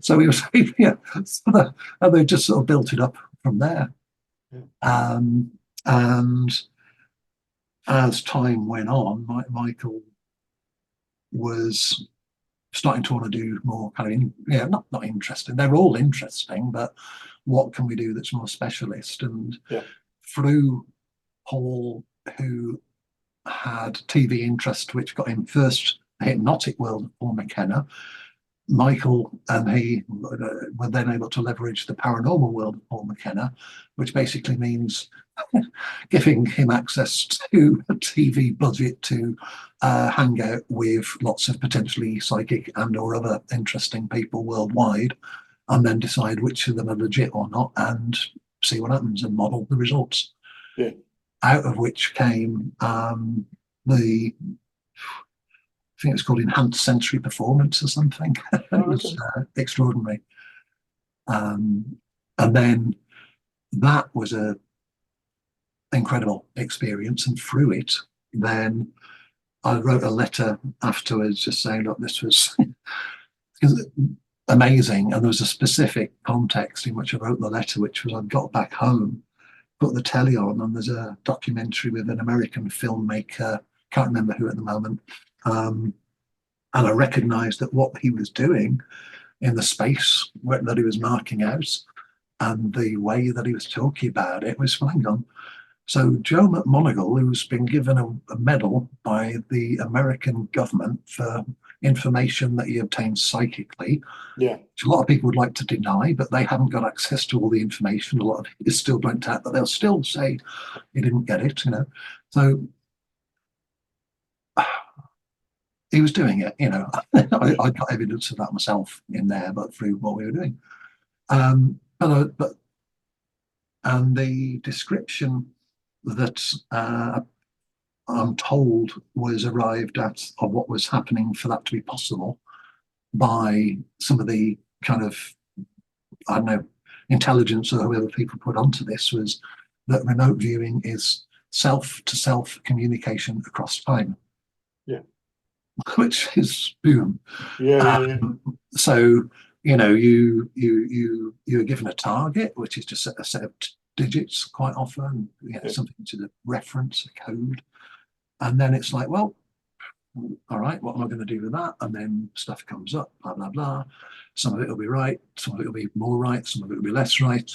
So he was, and they just sort of built it up from there. Yeah. And as time went on, Michael was starting to want to do more kind of, not interesting. They're all interesting, but what can we do that's more specialist? And through Paul, who had TV interest, which got him first the hypnotic world of Paul McKenna, Michael and he were then able to leverage the paranormal world of Paul McKenna, which basically means giving him access to a TV budget to hang out with lots of potentially psychic and or other interesting people worldwide, and then decide which of them are legit or not and see what happens and model the results. Yeah. Out of which came I think it's called enhanced sensory performance or something. It was extraordinary. And then that was a incredible experience. And through it, then I wrote a letter afterwards just saying, look, this was amazing. And there was a specific context in which I wrote the letter, which was I got back home, put the telly on, and there's a documentary with an American filmmaker, can't remember who at the moment. And I recognized that what he was doing in the space that he was marking out and the way that he was talking about it was, hang on. So Joe McMoneagle, who's been given a medal by the American government for information that he obtained psychically, which a lot of people would like to deny, but they haven't got access to all the information. A lot of it is still blanked out, but they'll still say he didn't get it, So he was doing it, I got evidence of that myself in there, but through what we were doing. But and the description that I'm told was arrived at of what was happening for that to be possible by some of the kind of, I don't know, intelligence or whoever people put onto this was that remote viewing is self-to-self communication across time. Yeah. Which is boom. So you're given a target, which is just a set of digits quite often, something to reference a code, and then it's like, well, all right, what am I going to do with that? And then stuff comes up, blah blah blah. Some of it will be right, some of it will be more right, some of it will be less right,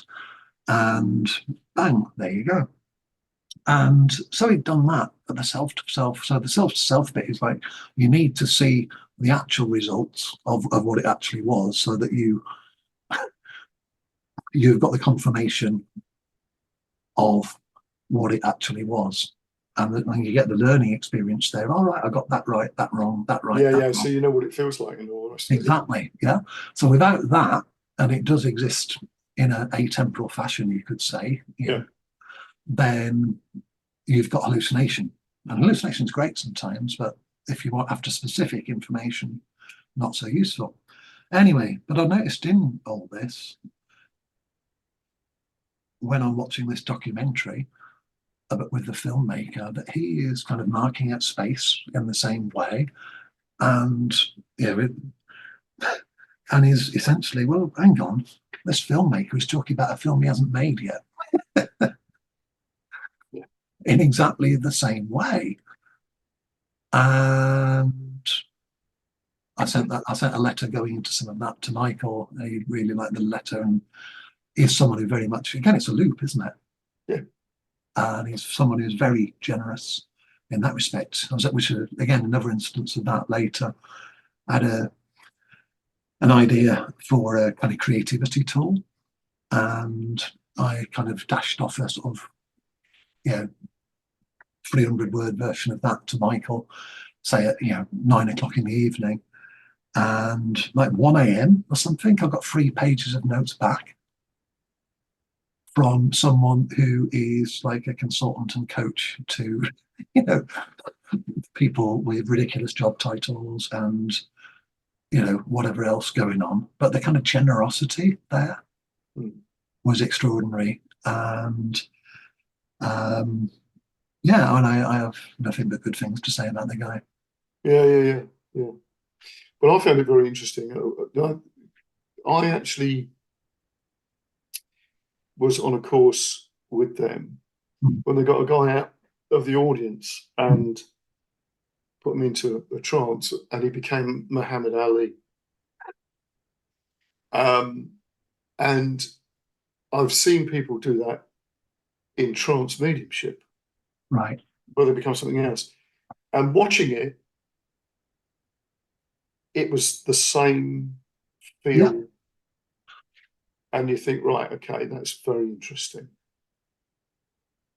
and bang, there you go. And so he'd done that, but the self to self. So the self to self bit is like you need to see the actual results of what it actually was, so that you've got the confirmation of what it actually was, and then you get the learning experience there. All right, I got that right, that wrong, that right. Yeah. Wrong. So you know what it feels like and all the rest of it. Exactly. Yeah. So without that, and it does exist in an atemporal fashion, you could say. Then you've got hallucination. And hallucination is great sometimes, but if you want after specific information, not so useful. Anyway, but I noticed in all this, when I'm watching this documentary with the filmmaker, that he is kind of marking out space in the same way. And and is essentially, well, hang on, this filmmaker is talking about a film he hasn't made yet. In exactly the same way. And I sent a letter going into some of that to Michael. He really liked the letter, and he's someone who very much, again, it's a loop, isn't it? Yeah. And he's someone who's very generous in that respect. Which is, again, another instance of that later. I had an idea for a kind of creativity tool, and I kind of dashed off a sort of 300-word version of that to Michael, say at 9 o'clock in the evening, and like 1 a.m. or something, I got 3 pages of notes back from someone who is like a consultant and coach to people with ridiculous job titles and whatever else going on, but the kind of generosity there was extraordinary. And and I have nothing but good things to say about the guy. Yeah. But I found it very interesting. I actually was on a course with them when they got a guy out of the audience and put him into a trance, and he became Muhammad Ali. And I've seen people do that in trance mediumship, Right. where they become something else. And watching it, it was the same feel. Yeah. And you think, right, okay, that's very interesting.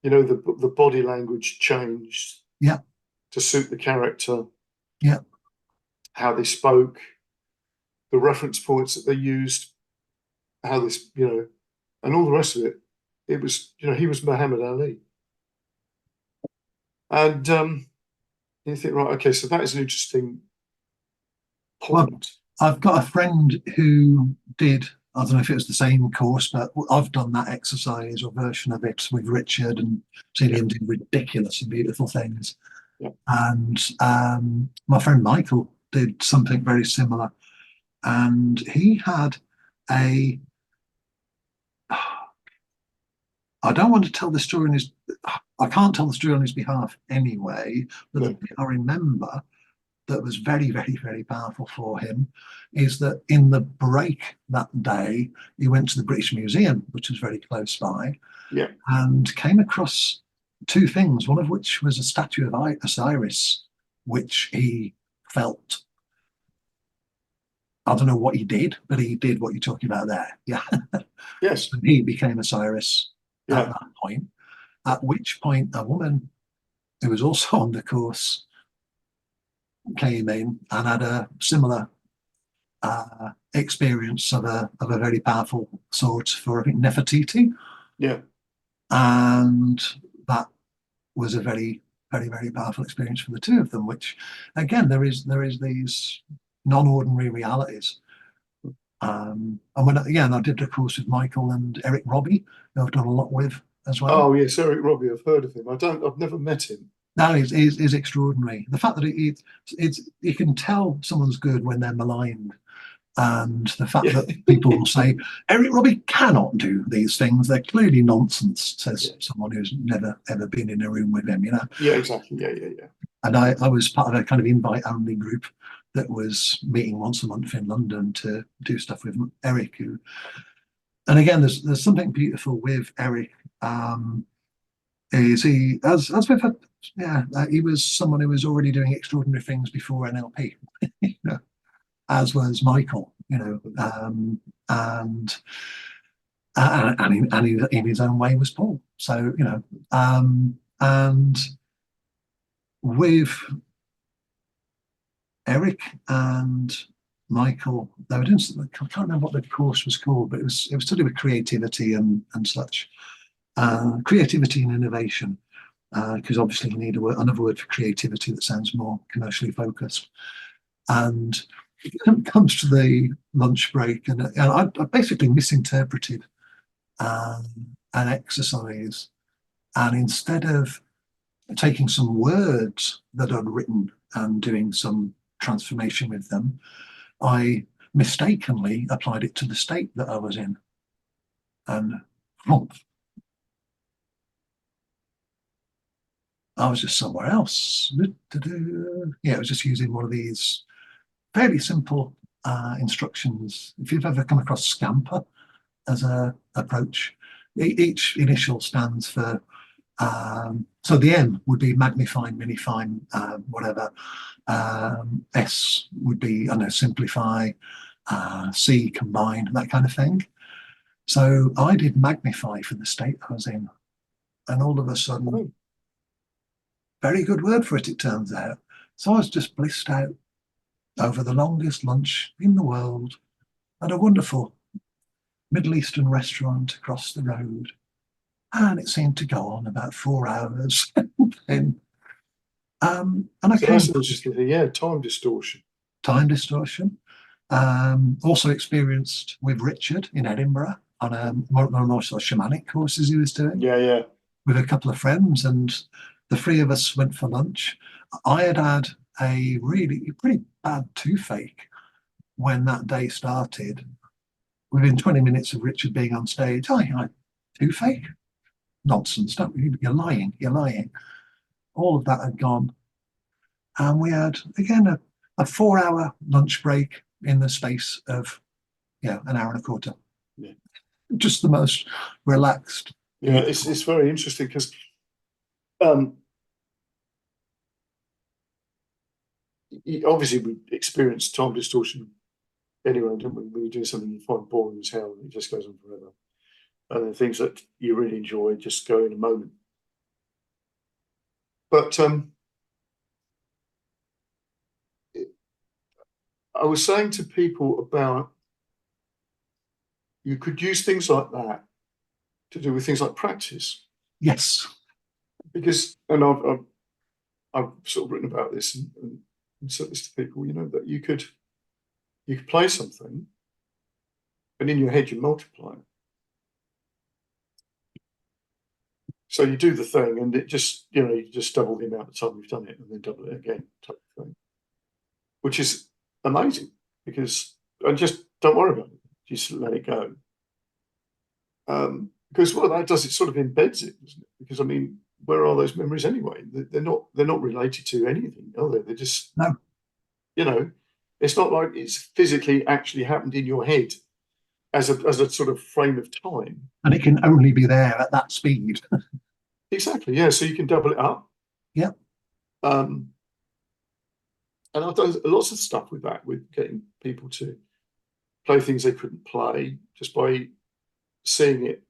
The body language changed to suit the character. Yeah. How they spoke, the reference points that they used, how this, and all the rest of it. It was, he was Muhammad Ali. And you think, right, okay, so that is an interesting point. Well, I've got a friend who did, I don't know if it was the same course, but I've done that exercise or version of it with Richard, and seen him do ridiculous and beautiful things. Yeah. And my friend Michael did something very similar. And he had I don't want to tell the story I can't tell the story on his behalf anyway, but the bit I remember that was very, very, very powerful for him is that in the break that day, he went to the British Museum, which was very close by, and came across 2 things, one of which was a statue of Osiris, which he felt. I don't know what he did, but he did what you're talking about there. Yeah. Yes. So he became Osiris at that point, at which point a woman who was also on the course came in and had a similar experience of a very powerful sort for, I think, Nefertiti. Yeah. And that was a very, very, very powerful experience for the 2 of them, which, again, there is these non-ordinary realities. And I did a course with Michael and Eric Robbie, who I've done a lot with as well. Oh yes, Eric Robbie, I've heard of him. I've never met him. No, he's extraordinary. The fact that you can tell someone's good when they're maligned, and the fact that people will say Eric Robbie cannot do these things, they're clearly nonsense, says someone who's never ever been in a room with him. Yeah, exactly. Yeah. And I was part of a kind of invite-only group that was meeting once a month in London to do stuff with Eric. And again, there's something beautiful with Eric. Is he he was someone who was already doing extraordinary things before NLP, as was Michael, and in his own way was Paul. So and with Eric and Michael, they were doing something. I can't remember what the course was called, but it was to do with creativity and such. Creativity and innovation, because obviously you need another word for creativity that sounds more commercially focused. And it comes to the lunch break, and I basically misinterpreted an exercise, and instead of taking some words that I'd written and doing some transformation with them, I mistakenly applied it to the state that I was in, and I was just somewhere else. Yeah, I was just using one of these fairly simple instructions. If you've ever come across Scamper as a approach, each initial stands for, so the M would be magnify, minify, whatever. S would be, I don't know, simplify, C, combine, that kind of thing. So I did magnify for the state I was in. And all of a sudden, very good word for it, it turns out. So I was just blissed out over the longest lunch in the world at a wonderful Middle Eastern restaurant across the road. And it seemed to go on about 4 hours. and I So came that's interesting. Yeah, time distortion. time distortion. Also experienced with Richard in Edinburgh on a more sort of shamanic courses he was doing. Yeah. With a couple of friends, and the three of us went for lunch. I had had a really pretty bad toothache when that day started. Within 20 minutes of Richard being on stage, I toothache? Nonsense, you're lying. All of that had gone. And we had, again, a 4-hour lunch break in the space of, an hour and a quarter. Yeah. Just the most relaxed. Yeah, it's very interesting because obviously we experience time distortion anyway, don't we? When you do something you find boring as hell and it just goes on forever. And then things that you really enjoy just go in a moment. But I was saying to people about you could use things like that to do with things like practice. Yes. Because, and I've sort of written about this and said this to people, that you could play something and in your head you multiply it. So you do the thing and it just, you just double the amount of time you've done it and then double it again, type of thing. Which is amazing because, and just don't worry about it. Just let it go. Because what that does, it sort of embeds it, doesn't it? Because, I mean, where are those memories anyway? They're not related to anything, are they? They're just, No. It's not like it's physically actually happened in your head as a sort of frame of time. And it can only be there at that speed. Exactly, yeah. So you can double it up. Yeah. And I've done lots of stuff with that, with getting people to play things they couldn't play just by seeing it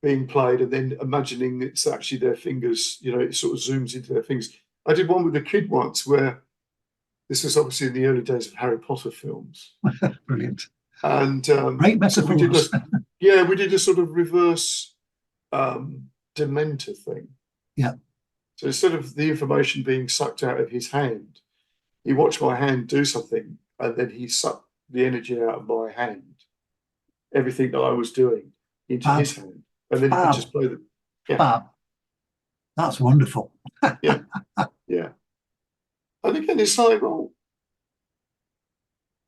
being played and then imagining it's actually their fingers, it sort of zooms into their fingers. I did one with a kid once where this was obviously in the early days of Harry Potter films. Brilliant. And great metaphors. We did a sort of reverse Dementor thing. Yeah. So instead of the information being sucked out of his hand, he watched my hand do something and then he sucked the energy out of my hand, everything that I was doing into his hand. And then he could just play them. Yeah. Fab. That's wonderful. Yeah. And again, it's like, well,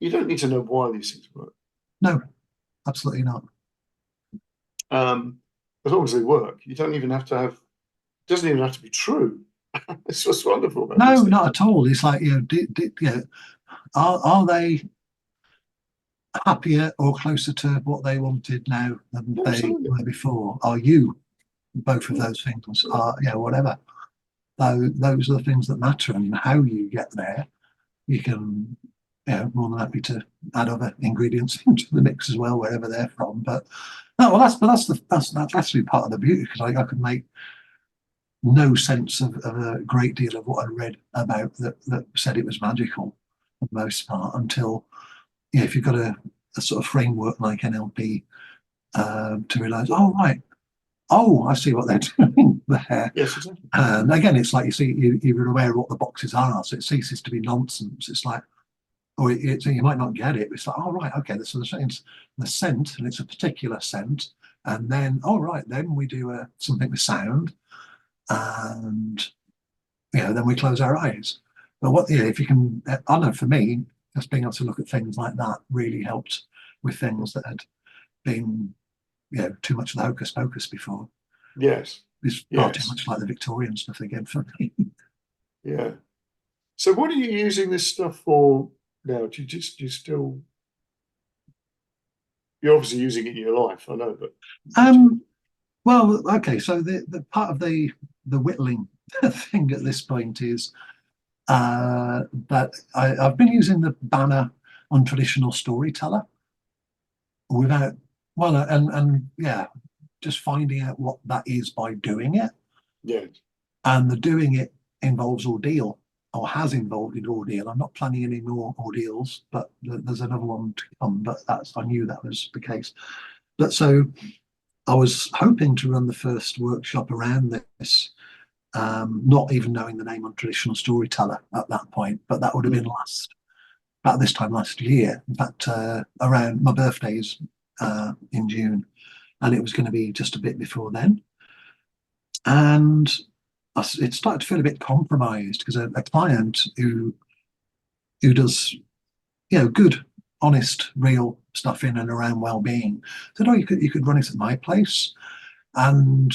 you don't need to know why these things work. No, absolutely not. As long as they work, you don't even have to have. It doesn't even have to be true. It's just wonderful. About no, not at all. It's like are they happier or closer to what they wanted now than they were before? Are you both of those things? Are whatever. Those are the things that matter, and how you get there. You can, more than happy to add other ingredients into the mix as well, wherever they're from. But no, well, that's actually part of the beauty, because I could make no sense of a great deal of what I read about that said it was magical for the most part, until if you've got a sort of framework like NLP to realise, I see what they're doing there. Yes, exactly. And again, it's like you're aware of what the boxes are, so it ceases to be nonsense. It's like, you might not get it. It's like, okay, so the scent, and it's a particular scent, and then then we do something with sound, and then we close our eyes. But if you can, I know for me, just being able to look at things like that really helped with things that had been too much of the hocus pocus before. Yes. It's far too much like the Victorian stuff again for me. Yeah. So what are you using this stuff for now? You're obviously using it in your life, I know, but Well, okay, so the part of the whittling thing at this point is that I've been using the banner on traditional storyteller without, well, and yeah, just finding out what that is by doing it. yeah, And the doing it involves ordeal, or has involved an ordeal. I'm not planning any more ordeals, but there's another one to come. But I knew that was the case. But so I was hoping to run the first workshop around this, not even knowing the name on traditional storyteller at that point. But that would have been about this time last year. In fact, around my birthday's in June, and it was going to be just a bit before then. And it started to feel a bit compromised because a client who does, good, honest, real stuff in and around well-being said, "Oh, you could run it at my place," and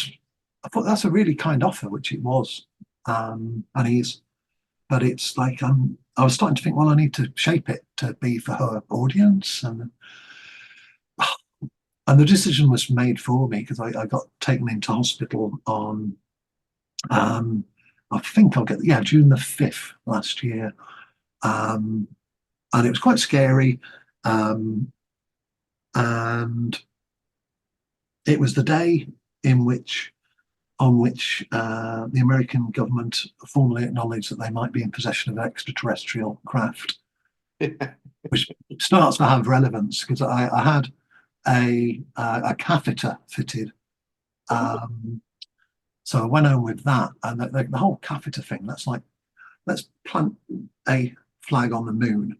I thought that's a really kind offer, which it was, and he's. But it's like I was starting to think, well, I need to shape it to be for her audience, and the decision was made for me because I got taken into hospital on. I think I'll get June the 5th last year, and it was quite scary, and it was the day on which the American government formally acknowledged that they might be in possession of an extraterrestrial craft, which starts to have relevance because I had a catheter fitted. So I went home with that, and the whole catheter thing, that's like, let's plant a flag on the moon.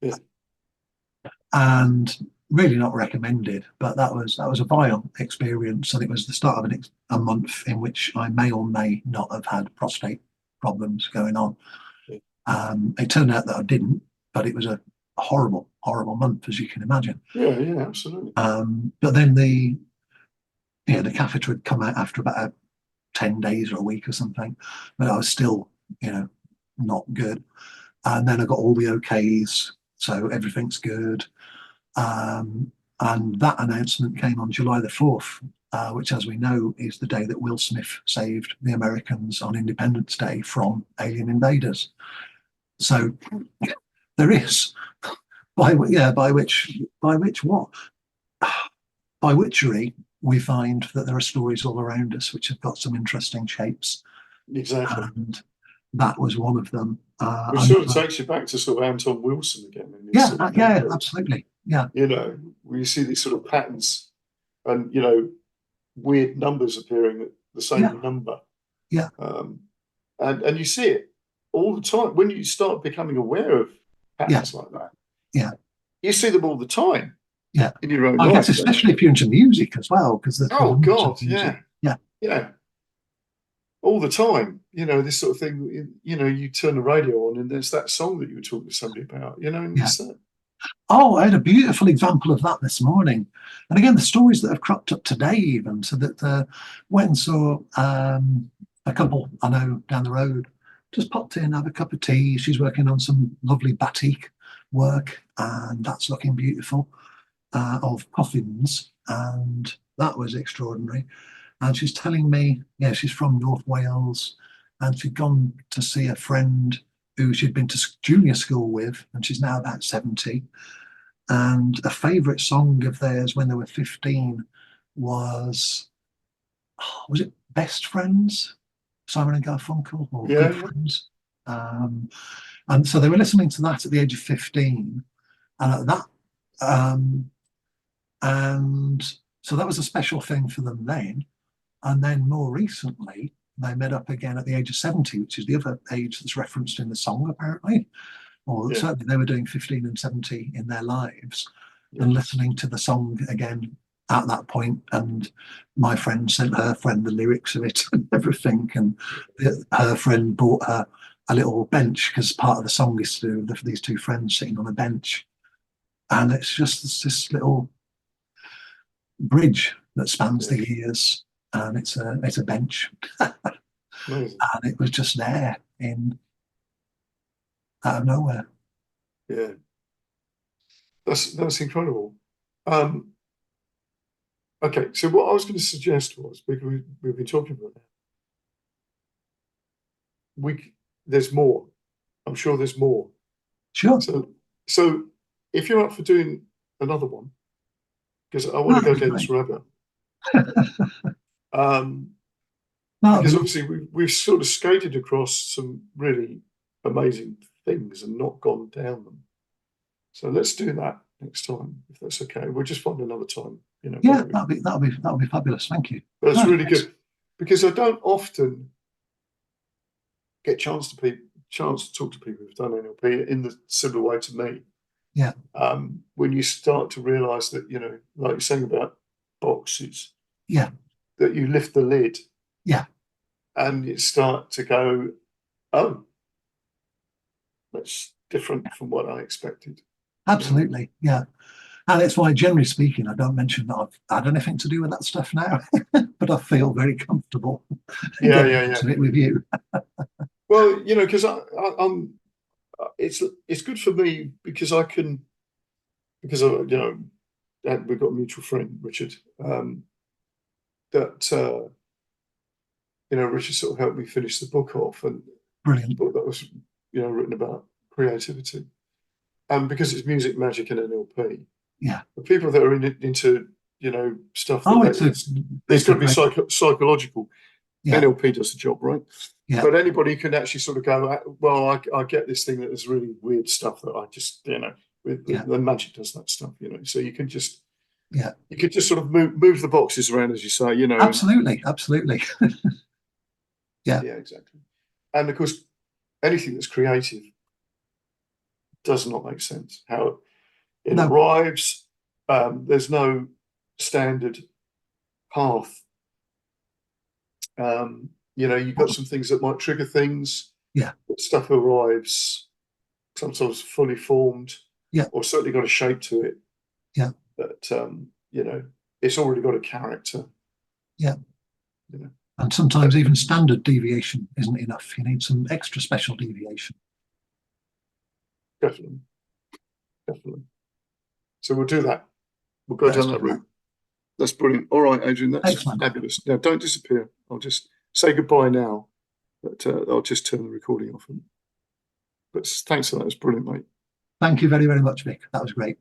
Yeah. And really not recommended, but that was a vile experience, and it was the start of a month in which I may or may not have had prostate problems going on. Yeah. It turned out that I didn't, but it was a horrible, horrible month, as you can imagine. Yeah, absolutely. But then the catheter had come out after about 10 days or a week or something, but I was still, not good. And then I got all the okays, so everything's good. And that announcement came on July the 4th, which, as we know, is the day that Will Smith saved the Americans on Independence Day from alien invaders. So there is, by witchery, we find that there are stories all around us which have got some interesting shapes. Exactly. And that was one of them. Which sort of takes you back to sort of Anton Wilson again. Absolutely. Yeah. Where you see these sort of patterns and, weird numbers appearing at the same number. Yeah. And you see it all the time. When you start becoming aware of patterns like that, you see them all the time. Yeah. In your own I life. guess especially if you're into music as well, because oh God, yeah. All the time, this sort of thing. You turn the radio on, and there's that song that you were talking to somebody about. And it's that. Oh, I had a beautiful example of that this morning, and again, the stories that have cropped up today, even so that went and saw a couple I know down the road. Just popped in, have a cup of tea. She's working on some lovely batik work, and that's looking beautiful. Of coffins, and that was extraordinary. And she's telling me, she's from North Wales, and she'd gone to see a friend who she'd been to junior school with, and she's now about 70. And a favourite song of theirs when they were 15 was it Best Friends? Simon and Garfunkel, or Good Friends? And so they were listening to that at the age of 15, and at that. And so that was a special thing for them then. And then more recently, they met up again at the age of 70, which is the other age that's referenced in the song, apparently. Or certainly they were doing 15 and 70 in their lives, and listening to the song again at that point. And my friend sent her friend the lyrics of it and everything. And her friend bought her a little bench, because part of the song is to do with these two friends sitting on a bench. And it's just this little bridge that spans the years, and it's a bench. And it was just there in out of nowhere. Yeah, that's incredible. Okay, so what I was going to suggest was, because we've been talking about that, there's more. I'm sure there's more. Sure. So if you're up for doing another one, because I want to That'd go be down great. this rabbit. That'd Because be obviously we've sort of skated across some really amazing things and not gone down them. So let's do that next time, if that's okay. We'll just find another time, you know. yeah, maybe. that'll be fabulous. Thank you. That's No, really thanks. good, because I don't often get a chance to talk to people who've done NLP in the similar way to me. Yeah. When you start to realise that, you know, like you're saying about boxes, Yeah. that you lift the lid, Yeah. and you start to go, oh, that's different from what I expected. Absolutely. Yeah. And it's why, generally speaking, I don't mention that I've had anything to do with that stuff now, but I feel very comfortable getting into it with you. Well, you know, because I'm, it's good for me because I can, because I, you know, and we've got a mutual friend, Richard, that you know, Richard sort of helped me finish the book off, and Brilliant. the book that was, you know, written about creativity, and because it's music, magic, and NLP. Yeah. The people that are into, you know, stuff that it's got to be psychological. Yeah. NLP does the job, right? Yeah. But anybody can actually sort of go, well, I get this thing that is really weird stuff that I just, you know, the magic does that stuff, you know. So you can just, you could just sort of move the boxes around, as you say, you know. Absolutely. Yeah. Yeah, exactly. And of course, anything that's creative does not make sense. How it arrives, there's no standard path. You know, you've got some things that might trigger things. Yeah. But stuff arrives sometimes fully formed. Yeah. Or certainly got a shape to it. Yeah. But you know, it's already got a character. Yeah. You know. And sometimes even standard deviation isn't enough. You need some extra special deviation. Definitely. So we'll do that. We'll go down that route. That's brilliant. All right, Adrian, that's fabulous. Now, don't disappear. I'll just say goodbye now, but I'll just turn the recording off. But thanks for that. It's brilliant, mate. Thank you very, very much, Vic. That was great.